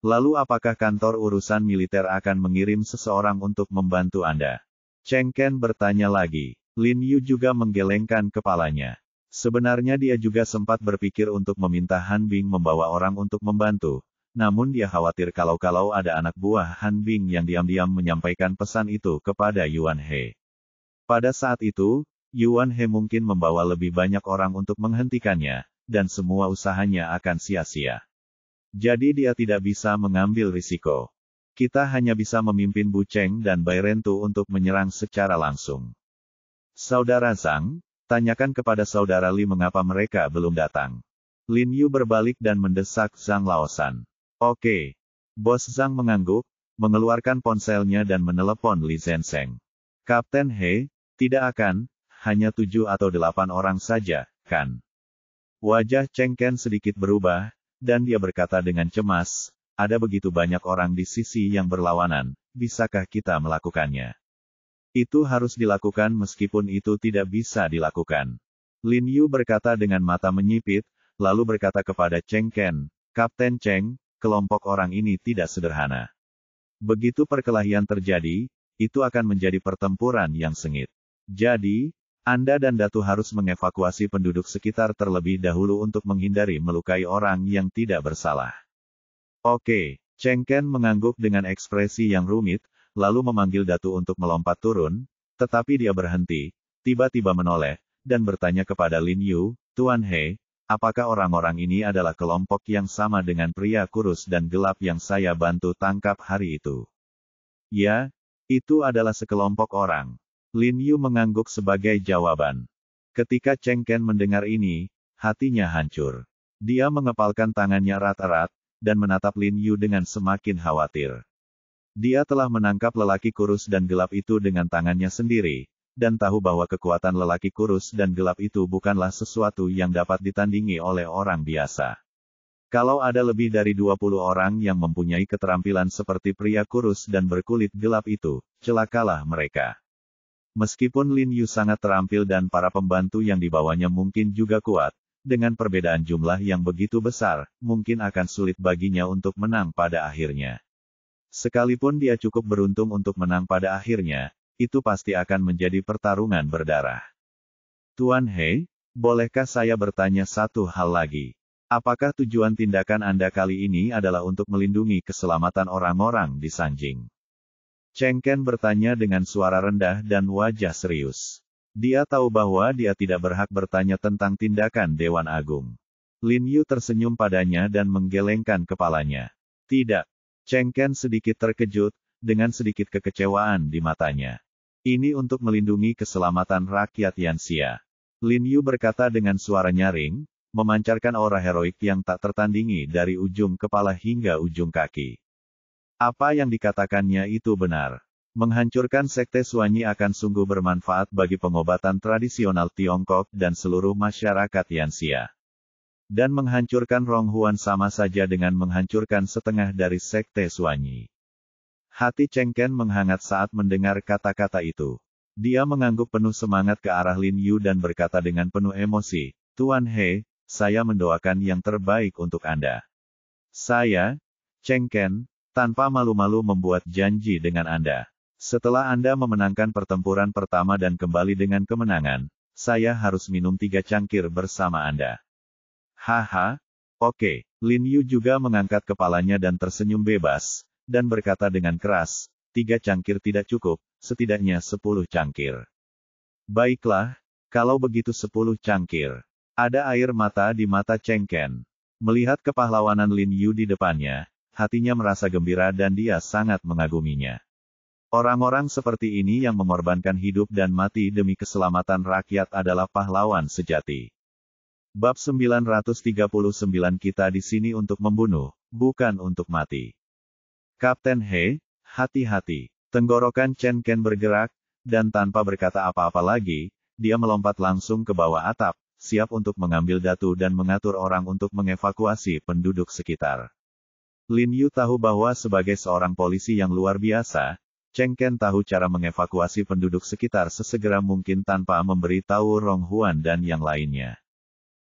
Lalu apakah kantor urusan militer akan mengirim seseorang untuk membantu Anda? Cheng Ken bertanya lagi. Lin Yu juga menggelengkan kepalanya. Sebenarnya dia juga sempat berpikir untuk meminta Han Bing membawa orang untuk membantu, namun dia khawatir kalau ada anak buah Han Bing yang diam-diam menyampaikan pesan itu kepada Yuan He. Pada saat itu, Yuan He mungkin membawa lebih banyak orang untuk menghentikannya, dan semua usahanya akan sia-sia. Jadi dia tidak bisa mengambil risiko. Kita hanya bisa memimpin Bu Cheng dan Bai Rentu untuk menyerang secara langsung. Saudara Zhang, tanyakan kepada saudara Li mengapa mereka belum datang. Lin Yu berbalik dan mendesak Zhang Laosan. Oke. Bos Zhang mengangguk, mengeluarkan ponselnya dan menelepon Li Zhensheng. Kapten He, tidak akan, hanya 7 atau 8 orang saja, kan? Wajah Cheng Ken sedikit berubah, dan dia berkata dengan cemas, ada begitu banyak orang di sisi yang berlawanan, bisakah kita melakukannya? Itu harus dilakukan meskipun itu tidak bisa dilakukan. Lin Yu berkata dengan mata menyipit, lalu berkata kepada Cheng Ken, Kapten Cheng, kelompok orang ini tidak sederhana. Begitu perkelahian terjadi, itu akan menjadi pertempuran yang sengit. Jadi, Anda dan Datu harus mengevakuasi penduduk sekitar terlebih dahulu untuk menghindari melukai orang yang tidak bersalah. Oke, Cheng Ken mengangguk dengan ekspresi yang rumit, lalu memanggil Datu untuk melompat turun, tetapi dia berhenti, tiba-tiba menoleh, dan bertanya kepada Lin Yu, Tuan He, apakah orang-orang ini adalah kelompok yang sama dengan pria kurus dan gelap yang saya bantu tangkap hari itu? Ya, itu adalah sekelompok orang. Lin Yu mengangguk sebagai jawaban. Ketika Cheng Ken mendengar ini, hatinya hancur. Dia mengepalkan tangannya erat-erat, dan menatap Lin Yu dengan semakin khawatir. Dia telah menangkap lelaki kurus dan gelap itu dengan tangannya sendiri, dan tahu bahwa kekuatan lelaki kurus dan gelap itu bukanlah sesuatu yang dapat ditandingi oleh orang biasa. Kalau ada lebih dari 20 orang yang mempunyai keterampilan seperti pria kurus dan berkulit gelap itu, celakalah mereka. Meskipun Lin Yu sangat terampil dan para pembantu yang dibawanya mungkin juga kuat, dengan perbedaan jumlah yang begitu besar, mungkin akan sulit baginya untuk menang pada akhirnya. Sekalipun dia cukup beruntung untuk menang pada akhirnya, itu pasti akan menjadi pertarungan berdarah. Tuan He, bolehkah saya bertanya satu hal lagi? Apakah tujuan tindakan Anda kali ini adalah untuk melindungi keselamatan orang-orang di Sanjing? Cheng Ken bertanya dengan suara rendah dan wajah serius. Dia tahu bahwa dia tidak berhak bertanya tentang tindakan Dewan Agung. Lin Yu tersenyum padanya dan menggelengkan kepalanya. Tidak. Cheng Ken sedikit terkejut, dengan sedikit kekecewaan di matanya. Ini untuk melindungi keselamatan rakyat Yanxia. Lin Yu berkata dengan suara nyaring, memancarkan aura heroik yang tak tertandingi dari ujung kepala hingga ujung kaki. Apa yang dikatakannya itu benar. Menghancurkan Sekte Suanyi akan sungguh bermanfaat bagi pengobatan tradisional Tiongkok dan seluruh masyarakat Yanxia. Dan menghancurkan Ronghuan sama saja dengan menghancurkan setengah dari Sekte Suanyi. Hati Cheng Ken menghangat saat mendengar kata-kata itu. Dia mengangguk penuh semangat ke arah Lin Yu dan berkata dengan penuh emosi, Tuan He, saya mendoakan yang terbaik untuk Anda. Saya, Cheng Ken, tanpa malu-malu membuat janji dengan Anda. Setelah Anda memenangkan pertempuran pertama dan kembali dengan kemenangan, saya harus minum 3 cangkir bersama Anda. Haha, oke. Lin Yu juga mengangkat kepalanya dan tersenyum bebas, dan berkata dengan keras, 3 cangkir tidak cukup, setidaknya 10 cangkir. Baiklah, kalau begitu 10 cangkir. Ada air mata di mata Cheng Ken. Melihat kepahlawanan Lin Yu di depannya, hatinya merasa gembira dan dia sangat mengaguminya. Orang-orang seperti ini yang mengorbankan hidup dan mati demi keselamatan rakyat adalah pahlawan sejati. Bab 939 kita di sini untuk membunuh, bukan untuk mati. Kapten He, hati-hati. Tenggorokan Cheng Ken bergerak, dan tanpa berkata apa-apa lagi, dia melompat langsung ke bawah atap, siap untuk mengambil datu dan mengatur orang untuk mengevakuasi penduduk sekitar. Lin Yu tahu bahwa sebagai seorang polisi yang luar biasa, Cheng Ken tahu cara mengevakuasi penduduk sekitar sesegera mungkin tanpa memberi tahu Ronghuan dan yang lainnya.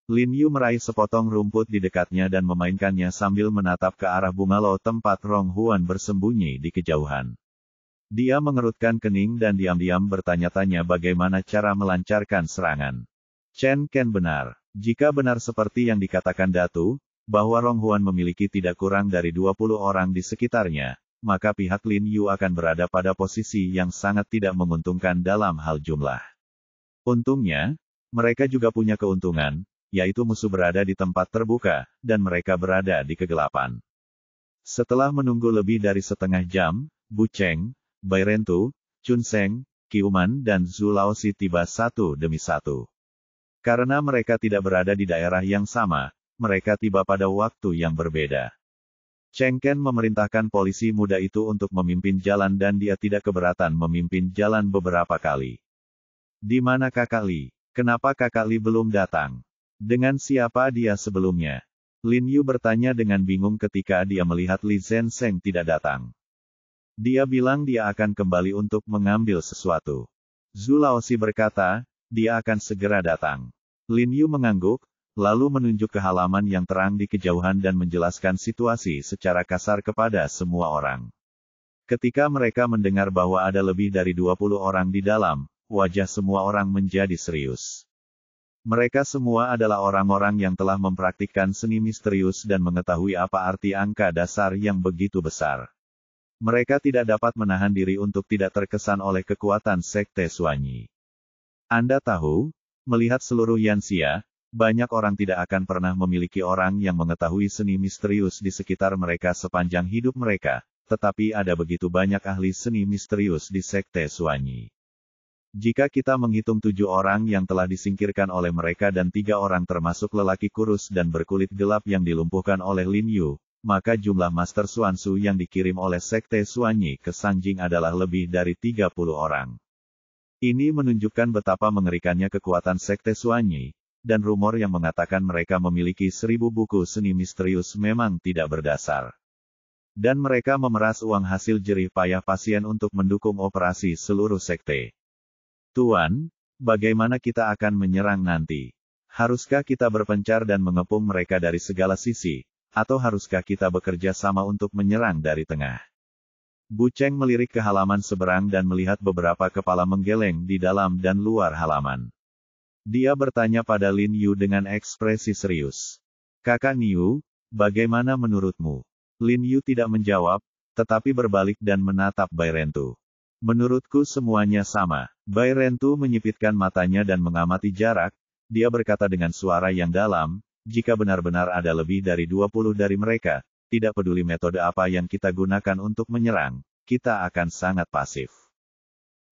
Lin Yu meraih sepotong rumput di dekatnya dan memainkannya sambil menatap ke arah bungalow tempat Ronghuan bersembunyi di kejauhan. Dia mengerutkan kening dan diam-diam bertanya-tanya bagaimana cara melancarkan serangan. Chen Ken benar. Jika benar seperti yang dikatakan Datu, bahwa Rong Huan memiliki tidak kurang dari 20 orang di sekitarnya, maka pihak Lin Yu akan berada pada posisi yang sangat tidak menguntungkan dalam hal jumlah. Untungnya, mereka juga punya keuntungan, yaitu musuh berada di tempat terbuka, dan mereka berada di kegelapan. Setelah menunggu lebih dari setengah jam, Bu Cheng, Bai Rentu, Chun Seng, Qiuman dan Zhu Laoxi tiba satu demi satu. Karena mereka tidak berada di daerah yang sama, mereka tiba pada waktu yang berbeda. Cheng Ken memerintahkan polisi muda itu untuk memimpin jalan dan dia tidak keberatan memimpin jalan beberapa kali. Di mana Kakak Li? Kenapa Kakak Li belum datang? Dengan siapa dia sebelumnya? Lin Yu bertanya dengan bingung ketika dia melihat Li Zhensheng tidak datang. Dia bilang dia akan kembali untuk mengambil sesuatu. Zhu Laoxi berkata, dia akan segera datang. Lin Yu mengangguk, lalu menunjuk ke halaman yang terang di kejauhan dan menjelaskan situasi secara kasar kepada semua orang. Ketika mereka mendengar bahwa ada lebih dari 20 orang di dalam, wajah semua orang menjadi serius. Mereka semua adalah orang-orang yang telah mempraktikkan seni misterius dan mengetahui apa arti angka dasar yang begitu besar. Mereka tidak dapat menahan diri untuk tidak terkesan oleh kekuatan Sekte Suanyi. Anda tahu, melihat seluruh Yanxia, banyak orang tidak akan pernah memiliki orang yang mengetahui seni misterius di sekitar mereka sepanjang hidup mereka, tetapi ada begitu banyak ahli seni misterius di Sekte Suanyi. Jika kita menghitung 7 orang yang telah disingkirkan oleh mereka dan 3 orang termasuk lelaki kurus dan berkulit gelap yang dilumpuhkan oleh Lin Yu, maka jumlah Master Xuanzu yang dikirim oleh Sekte Suanyi ke Sanjing adalah lebih dari 30 orang. Ini menunjukkan betapa mengerikannya kekuatan Sekte Suanyi, dan rumor yang mengatakan mereka memiliki 1000 buku seni misterius memang tidak berdasar. Dan mereka memeras uang hasil jerih payah pasien untuk mendukung operasi seluruh sekte. Tuan, bagaimana kita akan menyerang nanti? Haruskah kita berpencar dan mengepung mereka dari segala sisi, atau haruskah kita bekerja sama untuk menyerang dari tengah? Bu Cheng melirik ke halaman seberang dan melihat beberapa kepala menggeleng di dalam dan luar halaman. Dia bertanya pada Lin Yu dengan ekspresi serius. Kakak Niu, bagaimana menurutmu? Lin Yu tidak menjawab, tetapi berbalik dan menatap Bai Rentu. Menurutku semuanya sama. Bai Rentu menyipitkan matanya dan mengamati jarak. Dia berkata dengan suara yang dalam, jika benar-benar ada lebih dari 20 dari mereka, tidak peduli metode apa yang kita gunakan untuk menyerang, kita akan sangat pasif.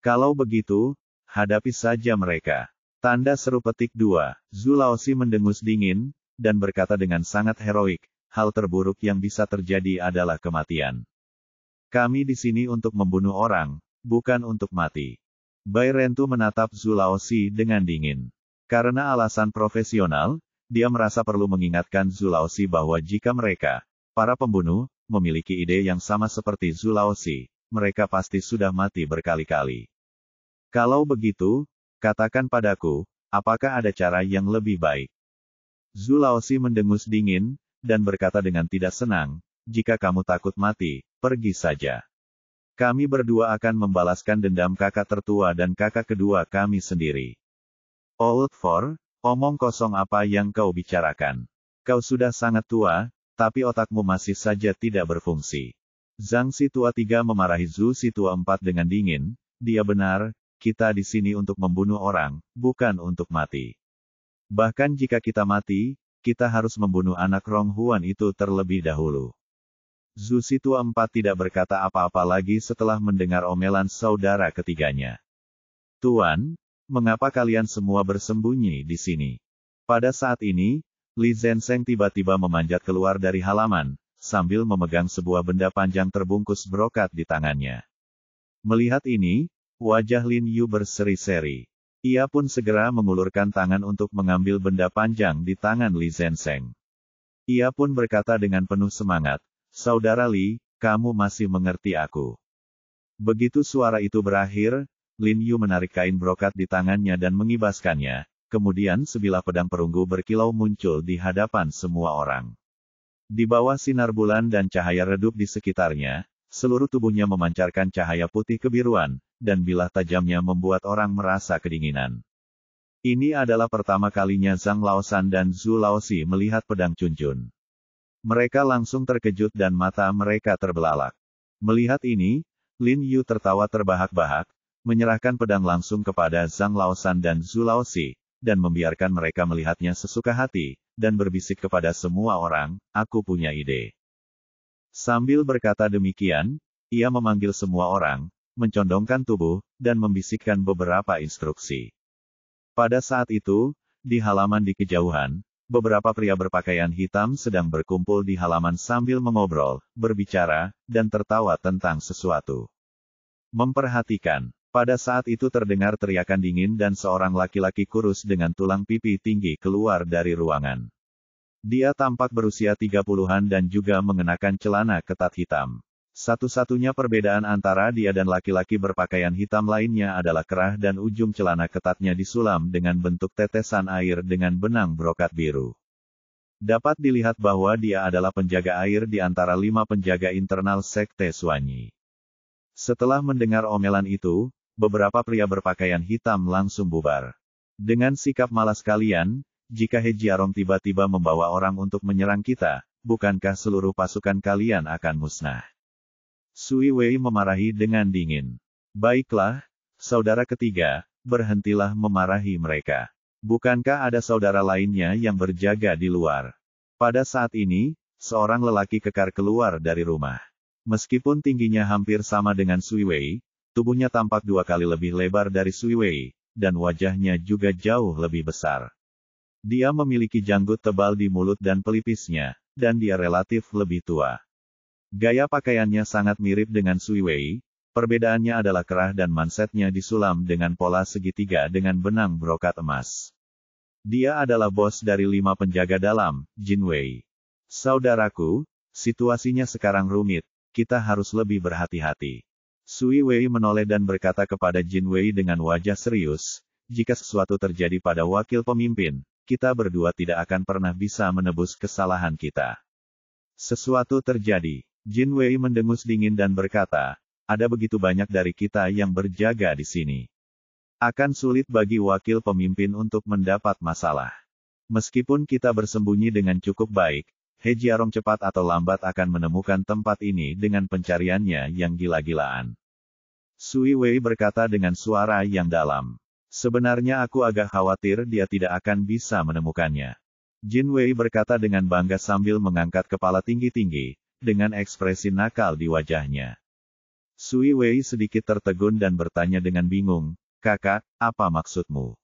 Kalau begitu, hadapi saja mereka. Tanda seru petik 2, Zhu Laoxi mendengus dingin, dan berkata dengan sangat heroik, hal terburuk yang bisa terjadi adalah kematian. Kami di sini untuk membunuh orang, bukan untuk mati. Bai Rentu menatap Zhu Laoxi dengan dingin. Karena alasan profesional, dia merasa perlu mengingatkan Zhu Laoxi bahwa jika mereka, para pembunuh, memiliki ide yang sama seperti Zhu Laoxi, mereka pasti sudah mati berkali-kali. Kalau begitu, katakan padaku, apakah ada cara yang lebih baik? Zhu Laoxi mendengus dingin, dan berkata dengan tidak senang, jika kamu takut mati, pergi saja. Kami berdua akan membalaskan dendam kakak tertua dan kakak kedua kami sendiri. Old Four, omong kosong apa yang kau bicarakan? Kau sudah sangat tua, tapi otakmu masih saja tidak berfungsi. Zhang Si Tua 3 memarahi Zhu Si Tua 4 dengan dingin, dia benar, kita di sini untuk membunuh orang, bukan untuk mati. Bahkan jika kita mati, kita harus membunuh anak Rong Huan itu terlebih dahulu. Zhu Si Tua 4 tidak berkata apa-apa lagi setelah mendengar omelan saudara ketiganya. Tuan, mengapa kalian semua bersembunyi di sini? Pada saat ini, Li Zhensheng tiba-tiba memanjat keluar dari halaman, sambil memegang sebuah benda panjang terbungkus brokat di tangannya. Melihat ini, wajah Lin Yu berseri-seri. Ia pun segera mengulurkan tangan untuk mengambil benda panjang di tangan Li Zhensheng. Ia pun berkata dengan penuh semangat, Saudara Li, kamu masih mengerti aku. Begitu suara itu berakhir, Lin Yu menarik kain brokat di tangannya dan mengibaskannya. Kemudian sebilah pedang perunggu berkilau muncul di hadapan semua orang. Di bawah sinar bulan dan cahaya redup di sekitarnya, seluruh tubuhnya memancarkan cahaya putih kebiruan, dan bilah tajamnya membuat orang merasa kedinginan. Ini adalah pertama kalinya Zhang Laosan dan Zhu Laosi melihat pedang Chunjun. Mereka langsung terkejut dan mata mereka terbelalak. Melihat ini, Lin Yu tertawa terbahak-bahak, menyerahkan pedang langsung kepada Zhang Laosan dan Zhu Laosi, dan membiarkan mereka melihatnya sesuka hati, dan berbisik kepada semua orang, "Aku punya ide." Sambil berkata demikian, ia memanggil semua orang, mencondongkan tubuh, dan membisikkan beberapa instruksi. Pada saat itu, di halaman di kejauhan, beberapa pria berpakaian hitam sedang berkumpul di halaman sambil mengobrol, berbicara, dan tertawa tentang sesuatu. Memperhatikan. Pada saat itu terdengar teriakan dingin dan seorang laki-laki kurus dengan tulang pipi tinggi keluar dari ruangan. Dia tampak berusia 30-an dan juga mengenakan celana ketat hitam. Satu-satunya perbedaan antara dia dan laki-laki berpakaian hitam lainnya adalah kerah dan ujung celana ketatnya disulam dengan bentuk tetesan air dengan benang brokat biru. Dapat dilihat bahwa dia adalah penjaga air di antara 5 penjaga internal Sekte Suanyi. Setelah mendengar omelan itu, beberapa pria berpakaian hitam langsung bubar. Dengan sikap malas kalian, jika He Jiarong tiba-tiba membawa orang untuk menyerang kita, bukankah seluruh pasukan kalian akan musnah? Sui Wei memarahi dengan dingin. Baiklah, saudara ketiga, berhentilah memarahi mereka. Bukankah ada saudara lainnya yang berjaga di luar? Pada saat ini, seorang lelaki kekar keluar dari rumah. Meskipun tingginya hampir sama dengan Sui Wei, tubuhnya tampak 2 kali lebih lebar dari Sui Wei, dan wajahnya juga jauh lebih besar. Dia memiliki janggut tebal di mulut dan pelipisnya, dan dia relatif lebih tua. Gaya pakaiannya sangat mirip dengan Sui Wei, perbedaannya adalah kerah dan mansetnya disulam dengan pola segitiga dengan benang brokat emas. Dia adalah bos dari 5 penjaga dalam, Jin Wei. Saudaraku, situasinya sekarang rumit, kita harus lebih berhati-hati. Sui Wei menoleh dan berkata kepada Jin Wei dengan wajah serius, jika sesuatu terjadi pada wakil pemimpin, kita berdua tidak akan pernah bisa menebus kesalahan kita. Sesuatu terjadi. Jin Wei mendengus dingin dan berkata, ada begitu banyak dari kita yang berjaga di sini. Akan sulit bagi wakil pemimpin untuk mendapat masalah. Meskipun kita bersembunyi dengan cukup baik, He Jiarong cepat atau lambat akan menemukan tempat ini dengan pencariannya yang gila-gilaan. Sui Wei berkata dengan suara yang dalam. Sebenarnya aku agak khawatir dia tidak akan bisa menemukannya. Jin Wei berkata dengan bangga sambil mengangkat kepala tinggi-tinggi, dengan ekspresi nakal di wajahnya. Sui Wei sedikit tertegun dan bertanya dengan bingung, kakak, apa maksudmu?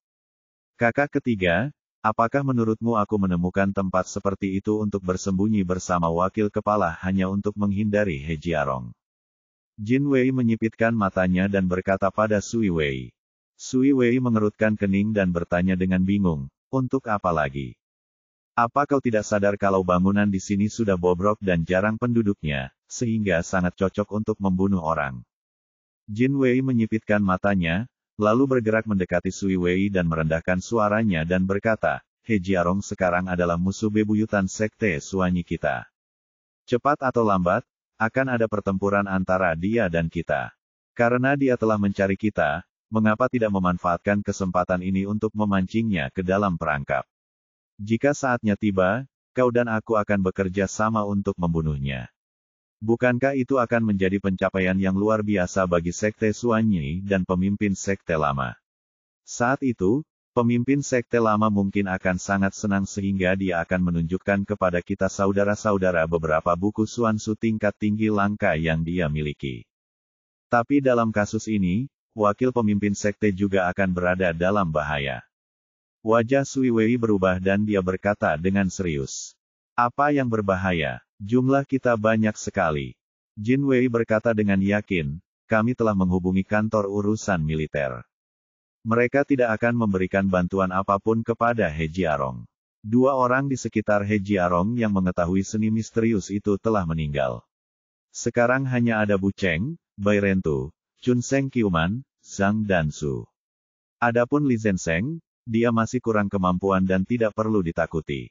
Kakak ketiga, apakah menurutmu aku menemukan tempat seperti itu untuk bersembunyi bersama wakil kepala hanya untuk menghindari He Jiarong? Jin Wei menyipitkan matanya dan berkata pada Sui Wei. Sui Wei mengerutkan kening dan bertanya dengan bingung, untuk apa lagi? Apa kau tidak sadar kalau bangunan di sini sudah bobrok dan jarang penduduknya, sehingga sangat cocok untuk membunuh orang? Jin Wei menyipitkan matanya, lalu bergerak mendekati Sui Wei dan merendahkan suaranya dan berkata, He Jiarong sekarang adalah musuh bebuyutan Sekte Suanyi kita. Cepat atau lambat, akan ada pertempuran antara dia dan kita. Karena dia telah mencari kita, mengapa tidak memanfaatkan kesempatan ini untuk memancingnya ke dalam perangkap? Jika saatnya tiba, kau dan aku akan bekerja sama untuk membunuhnya. Bukankah itu akan menjadi pencapaian yang luar biasa bagi Sekte Suanyi dan pemimpin Sekte Lama? Saat itu, pemimpin Sekte Lama mungkin akan sangat senang sehingga dia akan menunjukkan kepada kita saudara-saudara beberapa buku Suansu tingkat tinggi langka yang dia miliki. Tapi dalam kasus ini, wakil pemimpin sekte juga akan berada dalam bahaya. Wajah Sui Wei berubah dan dia berkata dengan serius. Apa yang berbahaya? Jumlah kita banyak sekali. Jin Wei berkata dengan yakin, kami telah menghubungi kantor urusan militer. Mereka tidak akan memberikan bantuan apapun kepada He Jiarong. 2 orang di sekitar He Jiarong yang mengetahui seni misterius itu telah meninggal. Sekarang hanya ada Bu Cheng, Bai Rentu, Chun Seng Qiuman, Zhang Dansu. Adapun Li Zhensheng, dia masih kurang kemampuan dan tidak perlu ditakuti.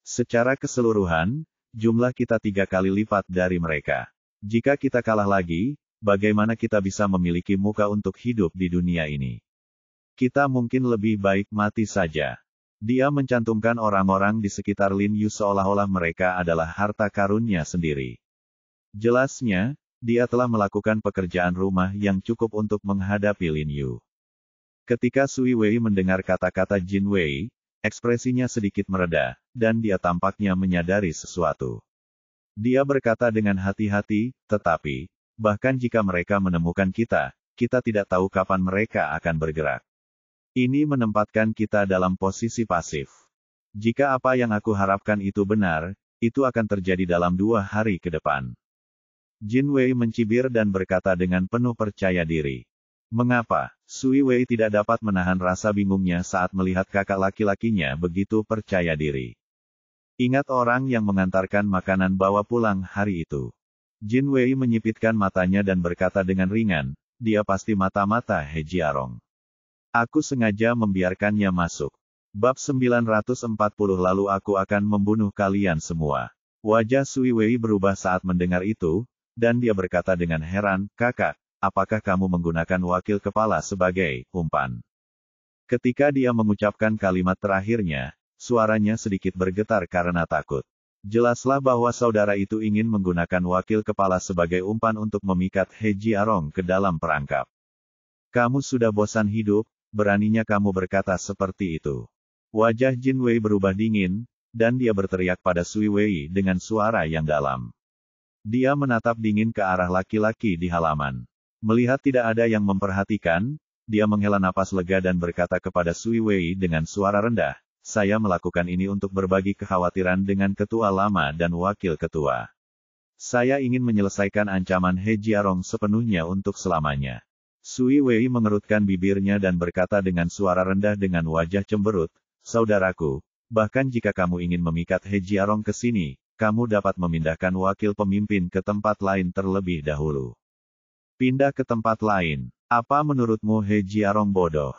Secara keseluruhan, jumlah kita 3 kali lipat dari mereka. Jika kita kalah lagi, bagaimana kita bisa memiliki muka untuk hidup di dunia ini? Kita mungkin lebih baik mati saja. Dia mencantumkan orang-orang di sekitar Lin Yu seolah-olah mereka adalah harta karunnya sendiri. Jelasnya, dia telah melakukan pekerjaan rumah yang cukup untuk menghadapi Lin Yu. Ketika Sui Wei mendengar kata-kata Jin Wei, ekspresinya sedikit mereda, dan dia tampaknya menyadari sesuatu. Dia berkata dengan hati-hati, tetapi, bahkan jika mereka menemukan kita, kita tidak tahu kapan mereka akan bergerak. Ini menempatkan kita dalam posisi pasif. Jika apa yang aku harapkan itu benar, itu akan terjadi dalam 2 hari ke depan. Jin Wei mencibir dan berkata dengan penuh percaya diri. Mengapa? Sui Wei tidak dapat menahan rasa bingungnya saat melihat kakak laki-lakinya begitu percaya diri. Ingat orang yang mengantarkan makanan bawa pulang hari itu. Jin Wei menyipitkan matanya dan berkata dengan ringan, dia pasti mata-mata He Jiarong. Aku sengaja membiarkannya masuk. Bab 940 lalu aku akan membunuh kalian semua. Wajah Sui Wei berubah saat mendengar itu, dan dia berkata dengan heran, kakak, apakah kamu menggunakan wakil kepala sebagai umpan? Ketika dia mengucapkan kalimat terakhirnya, suaranya sedikit bergetar karena takut. Jelaslah bahwa saudara itu ingin menggunakan wakil kepala sebagai umpan untuk memikat He Jiarong ke dalam perangkap. Kamu sudah bosan hidup, beraninya kamu berkata seperti itu. Wajah Jin Wei berubah dingin, dan dia berteriak pada Sui Wei dengan suara yang dalam. Dia menatap dingin ke arah laki-laki di halaman. Melihat tidak ada yang memperhatikan, dia menghela napas lega dan berkata kepada Sui Wei dengan suara rendah, saya melakukan ini untuk berbagi kekhawatiran dengan ketua lama dan wakil ketua. Saya ingin menyelesaikan ancaman He Jiarong sepenuhnya untuk selamanya. Sui Wei mengerutkan bibirnya dan berkata dengan suara rendah dengan wajah cemberut, saudaraku, bahkan jika kamu ingin memikat He Jiarong ke sini, kamu dapat memindahkan wakil pemimpin ke tempat lain terlebih dahulu. Pindah ke tempat lain. Apa menurutmu He Jiarong bodoh?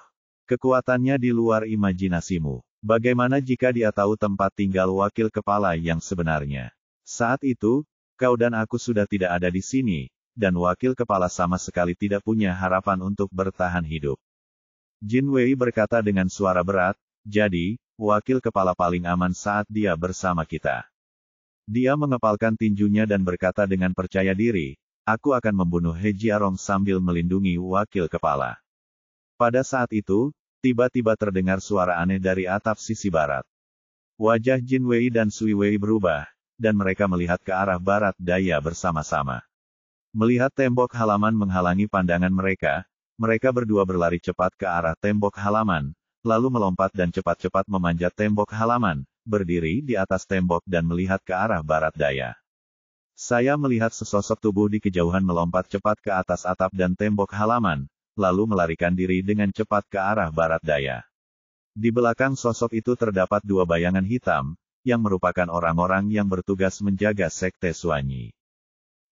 Kekuatannya di luar imajinasimu. Bagaimana jika dia tahu tempat tinggal wakil kepala yang sebenarnya? Saat itu, kau dan aku sudah tidak ada di sini, dan wakil kepala sama sekali tidak punya harapan untuk bertahan hidup. Jin Wei berkata dengan suara berat, jadi, wakil kepala paling aman saat dia bersama kita. Dia mengepalkan tinjunya dan berkata dengan percaya diri, aku akan membunuh He Jiarong sambil melindungi wakil kepala. Pada saat itu, tiba-tiba terdengar suara aneh dari atap sisi barat. Wajah Jin Wei dan Sui Wei berubah, dan mereka melihat ke arah barat daya bersama-sama. Melihat tembok halaman menghalangi pandangan mereka, mereka berdua berlari cepat ke arah tembok halaman, lalu melompat dan cepat-cepat memanjat tembok halaman, berdiri di atas tembok dan melihat ke arah barat daya. Saya melihat sesosok tubuh di kejauhan melompat cepat ke atas atap dan tembok halaman, lalu melarikan diri dengan cepat ke arah barat daya. Di belakang sosok itu terdapat 2 bayangan hitam, yang merupakan orang-orang yang bertugas menjaga sekte Suanyi.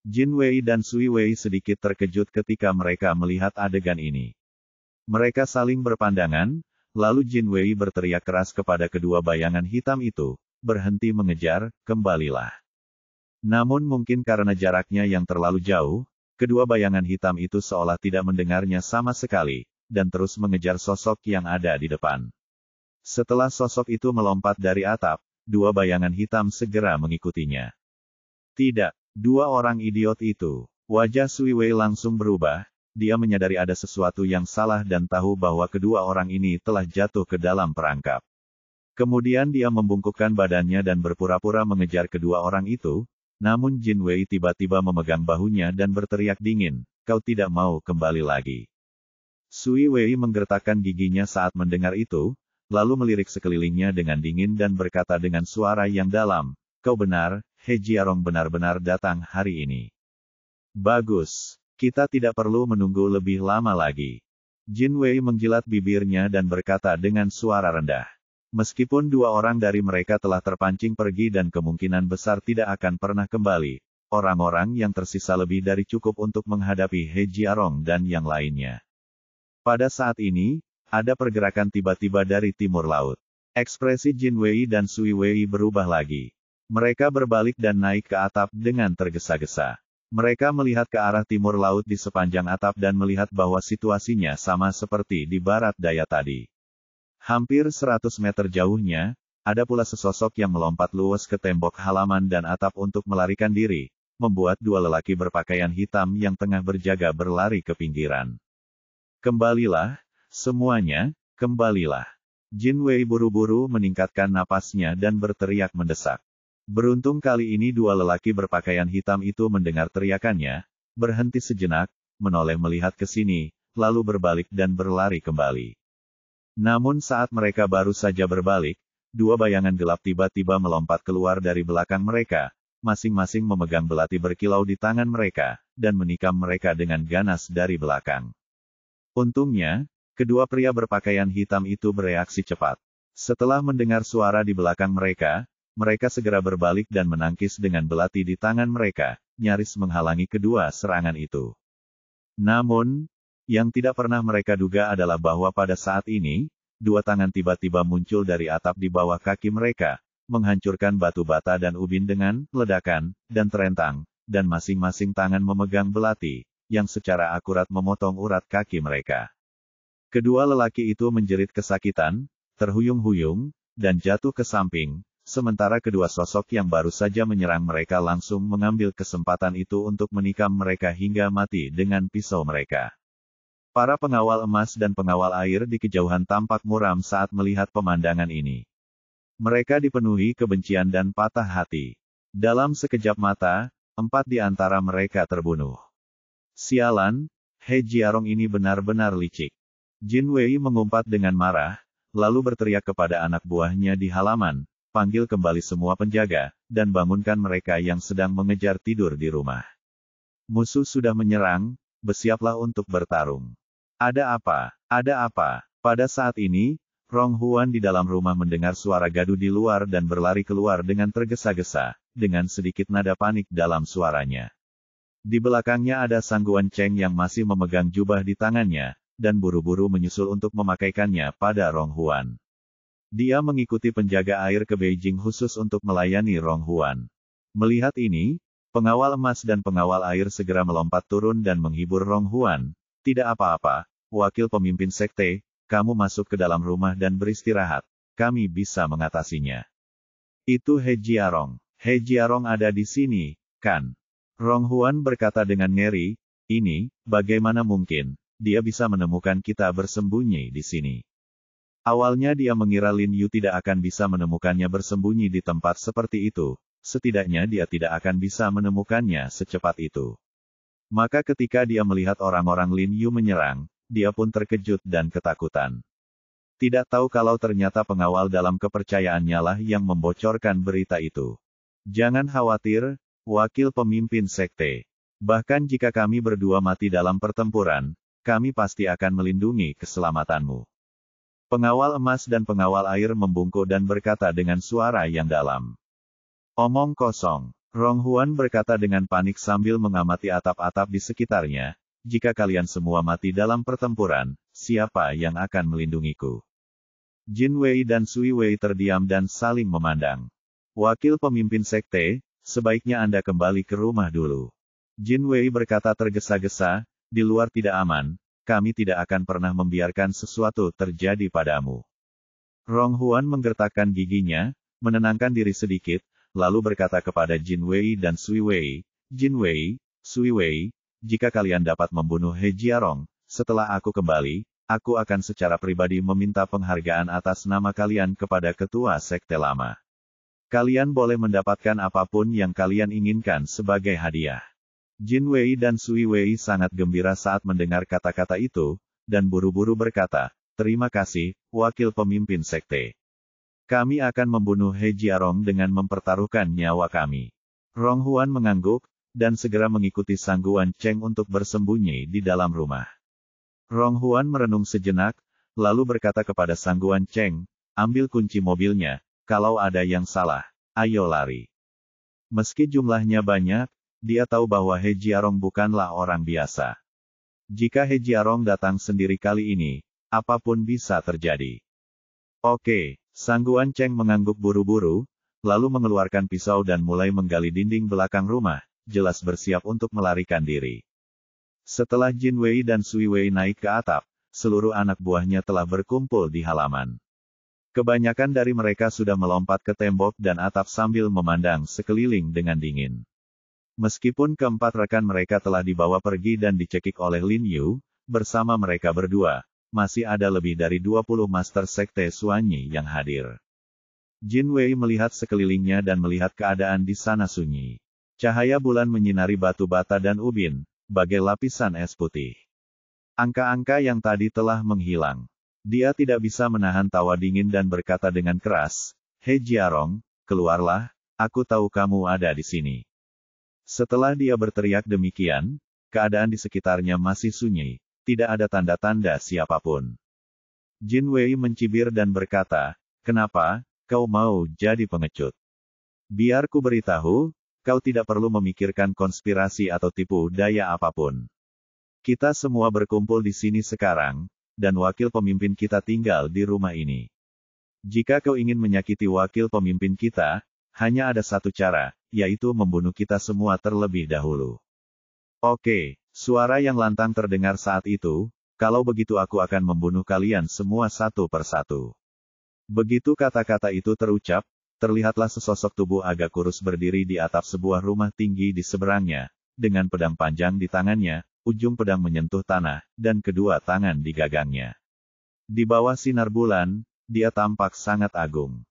Jin Wei dan Sui Wei sedikit terkejut ketika mereka melihat adegan ini. Mereka saling berpandangan, lalu Jin Wei berteriak keras kepada kedua bayangan hitam itu, berhenti mengejar, kembalilah. Namun mungkin karena jaraknya yang terlalu jauh, kedua bayangan hitam itu seolah tidak mendengarnya sama sekali, dan terus mengejar sosok yang ada di depan. Setelah sosok itu melompat dari atap, 2 bayangan hitam segera mengikutinya. Tidak. 2 orang idiot itu. Wajah Sui Wei langsung berubah, dia menyadari ada sesuatu yang salah dan tahu bahwa kedua orang ini telah jatuh ke dalam perangkap. Kemudian dia membungkukkan badannya dan berpura-pura mengejar kedua orang itu, namun Jin Wei tiba-tiba memegang bahunya dan berteriak dingin, kau tidak mau kembali lagi. Sui Wei menggertakkan giginya saat mendengar itu, lalu melirik sekelilingnya dengan dingin dan berkata dengan suara yang dalam, kau benar, He Jiarong benar-benar datang hari ini. Bagus. Kita tidak perlu menunggu lebih lama lagi. Jin Wei menjilat bibirnya dan berkata dengan suara rendah. Meskipun 2 orang dari mereka telah terpancing pergi dan kemungkinan besar tidak akan pernah kembali, orang-orang yang tersisa lebih dari cukup untuk menghadapi He Jiarong dan yang lainnya. Pada saat ini, ada pergerakan tiba-tiba dari timur laut. Ekspresi Jin Wei dan Sui Wei berubah lagi. Mereka berbalik dan naik ke atap dengan tergesa-gesa. Mereka melihat ke arah timur laut di sepanjang atap dan melihat bahwa situasinya sama seperti di barat daya tadi. Hampir 100 meter jauhnya, ada pula sesosok yang melompat luwes ke tembok halaman dan atap untuk melarikan diri, membuat dua lelaki berpakaian hitam yang tengah berjaga berlari ke pinggiran. Kembalilah, semuanya, kembalilah. Jin Wei buru-buru meningkatkan napasnya dan berteriak mendesak. Beruntung kali ini dua lelaki berpakaian hitam itu mendengar teriakannya, berhenti sejenak, menoleh melihat ke sini, lalu berbalik dan berlari kembali. Namun saat mereka baru saja berbalik, dua bayangan gelap tiba-tiba melompat keluar dari belakang mereka, masing-masing memegang belati berkilau di tangan mereka, dan menikam mereka dengan ganas dari belakang. Untungnya, kedua pria berpakaian hitam itu bereaksi cepat. Setelah mendengar suara di belakang mereka, mereka segera berbalik dan menangkis dengan belati di tangan mereka, nyaris menghalangi kedua serangan itu. Namun, yang tidak pernah mereka duga adalah bahwa pada saat ini, dua tangan tiba-tiba muncul dari atap di bawah kaki mereka, menghancurkan batu bata dan ubin dengan ledakan dan terentang, dan masing-masing tangan memegang belati, yang secara akurat memotong urat kaki mereka. Kedua lelaki itu menjerit kesakitan, terhuyung-huyung, dan jatuh ke samping, sementara kedua sosok yang baru saja menyerang mereka langsung mengambil kesempatan itu untuk menikam mereka hingga mati dengan pisau mereka. Para pengawal emas dan pengawal air di kejauhan tampak muram saat melihat pemandangan ini. Mereka dipenuhi kebencian dan patah hati. Dalam sekejap mata, 4 di antara mereka terbunuh. Sialan, He Jiarong ini benar-benar licik. Jin Wei mengumpat dengan marah, lalu berteriak kepada anak buahnya di halaman, panggil kembali semua penjaga, dan bangunkan mereka yang sedang mengejar tidur di rumah. Musuh sudah menyerang, bersiaplah untuk bertarung. Ada apa? Ada apa? Pada saat ini, Rong Huan di dalam rumah mendengar suara gaduh di luar dan berlari keluar dengan tergesa-gesa, dengan sedikit nada panik dalam suaranya. Di belakangnya ada Sangguan Cheng yang masih memegang jubah di tangannya, dan buru-buru menyusul untuk memakaikannya pada Rong Huan. Dia mengikuti penjaga air ke Beijing khusus untuk melayani Rong Huan. Melihat ini, pengawal emas dan pengawal air segera melompat turun dan menghibur Rong Huan. Tidak apa-apa, wakil pemimpin sekte, kamu masuk ke dalam rumah dan beristirahat, kami bisa mengatasinya. Itu He Jiarong. He Jiarong ada di sini, kan? Rong Huan berkata dengan ngeri, ini, bagaimana mungkin, dia bisa menemukan kita bersembunyi di sini. Awalnya dia mengira Lin Yu tidak akan bisa menemukannya bersembunyi di tempat seperti itu, setidaknya dia tidak akan bisa menemukannya secepat itu. Maka ketika dia melihat orang-orang Lin Yu menyerang, dia pun terkejut dan ketakutan. Tidak tahu kalau ternyata pengawal dalam kepercayaannya lah yang membocorkan berita itu. Jangan khawatir, wakil pemimpin sekte. Bahkan jika kami berdua mati dalam pertempuran, kami pasti akan melindungi keselamatanmu. Pengawal emas dan pengawal air membungkuk dan berkata dengan suara yang dalam. Omong kosong. Rong Huan berkata dengan panik sambil mengamati atap-atap di sekitarnya, jika kalian semua mati dalam pertempuran, siapa yang akan melindungiku? Jin Wei dan Sui Wei terdiam dan saling memandang. Wakil pemimpin sekte, sebaiknya Anda kembali ke rumah dulu. Jin Wei berkata tergesa-gesa, di luar tidak aman. Kami tidak akan pernah membiarkan sesuatu terjadi padamu. Rong Huan menggertakkan giginya, menenangkan diri sedikit, lalu berkata kepada Jin Wei dan Sui Wei, Jin Wei, Sui Wei, jika kalian dapat membunuh He Jiarong, setelah aku kembali, aku akan secara pribadi meminta penghargaan atas nama kalian kepada ketua sekte lama. Kalian boleh mendapatkan apapun yang kalian inginkan sebagai hadiah. Jin Wei dan Sui Wei sangat gembira saat mendengar kata-kata itu, dan buru-buru berkata, terima kasih, wakil pemimpin sekte. Kami akan membunuh He Jiarong dengan mempertaruhkan nyawa kami. Rong Huan mengangguk, dan segera mengikuti Sangguan Cheng untuk bersembunyi di dalam rumah. Rong Huan merenung sejenak, lalu berkata kepada Sangguan Cheng, ambil kunci mobilnya, kalau ada yang salah, ayo lari. Meski jumlahnya banyak, dia tahu bahwa He Jiarong bukanlah orang biasa. Jika He Jiarong datang sendiri kali ini, apapun bisa terjadi. Oke, Sangguan Cheng mengangguk buru-buru, lalu mengeluarkan pisau dan mulai menggali dinding belakang rumah, jelas bersiap untuk melarikan diri. Setelah Jin Wei dan Sui Wei naik ke atap, seluruh anak buahnya telah berkumpul di halaman. Kebanyakan dari mereka sudah melompat ke tembok dan atap sambil memandang sekeliling dengan dingin. Meskipun keempat rekan mereka telah dibawa pergi dan dicekik oleh Lin Yu, bersama mereka berdua, masih ada lebih dari 20 master sekte Suanyi yang hadir. Jin Wei melihat sekelilingnya dan melihat keadaan di sana sunyi. Cahaya bulan menyinari batu bata dan ubin, bagai lapisan es putih. Angka-angka yang tadi telah menghilang. Dia tidak bisa menahan tawa dingin dan berkata dengan keras, "Hei Jiarong, keluarlah, aku tahu kamu ada di sini." Setelah dia berteriak demikian, keadaan di sekitarnya masih sunyi, tidak ada tanda-tanda siapapun. Jin Wei mencibir dan berkata, "Kenapa, kau mau jadi pengecut? Biar ku beritahu, kau tidak perlu memikirkan konspirasi atau tipu daya apapun. Kita semua berkumpul di sini sekarang, dan wakil pemimpin kita tinggal di rumah ini. Jika kau ingin menyakiti wakil pemimpin kita, hanya ada satu cara, yaitu membunuh kita semua terlebih dahulu." "Oke," suara yang lantang terdengar saat itu, "kalau begitu aku akan membunuh kalian semua satu persatu." Begitu kata-kata itu terucap, terlihatlah sesosok tubuh agak kurus berdiri di atap sebuah rumah tinggi di seberangnya, dengan pedang panjang di tangannya, ujung pedang menyentuh tanah, dan kedua tangan digagangnya. Di bawah sinar bulan, dia tampak sangat agung.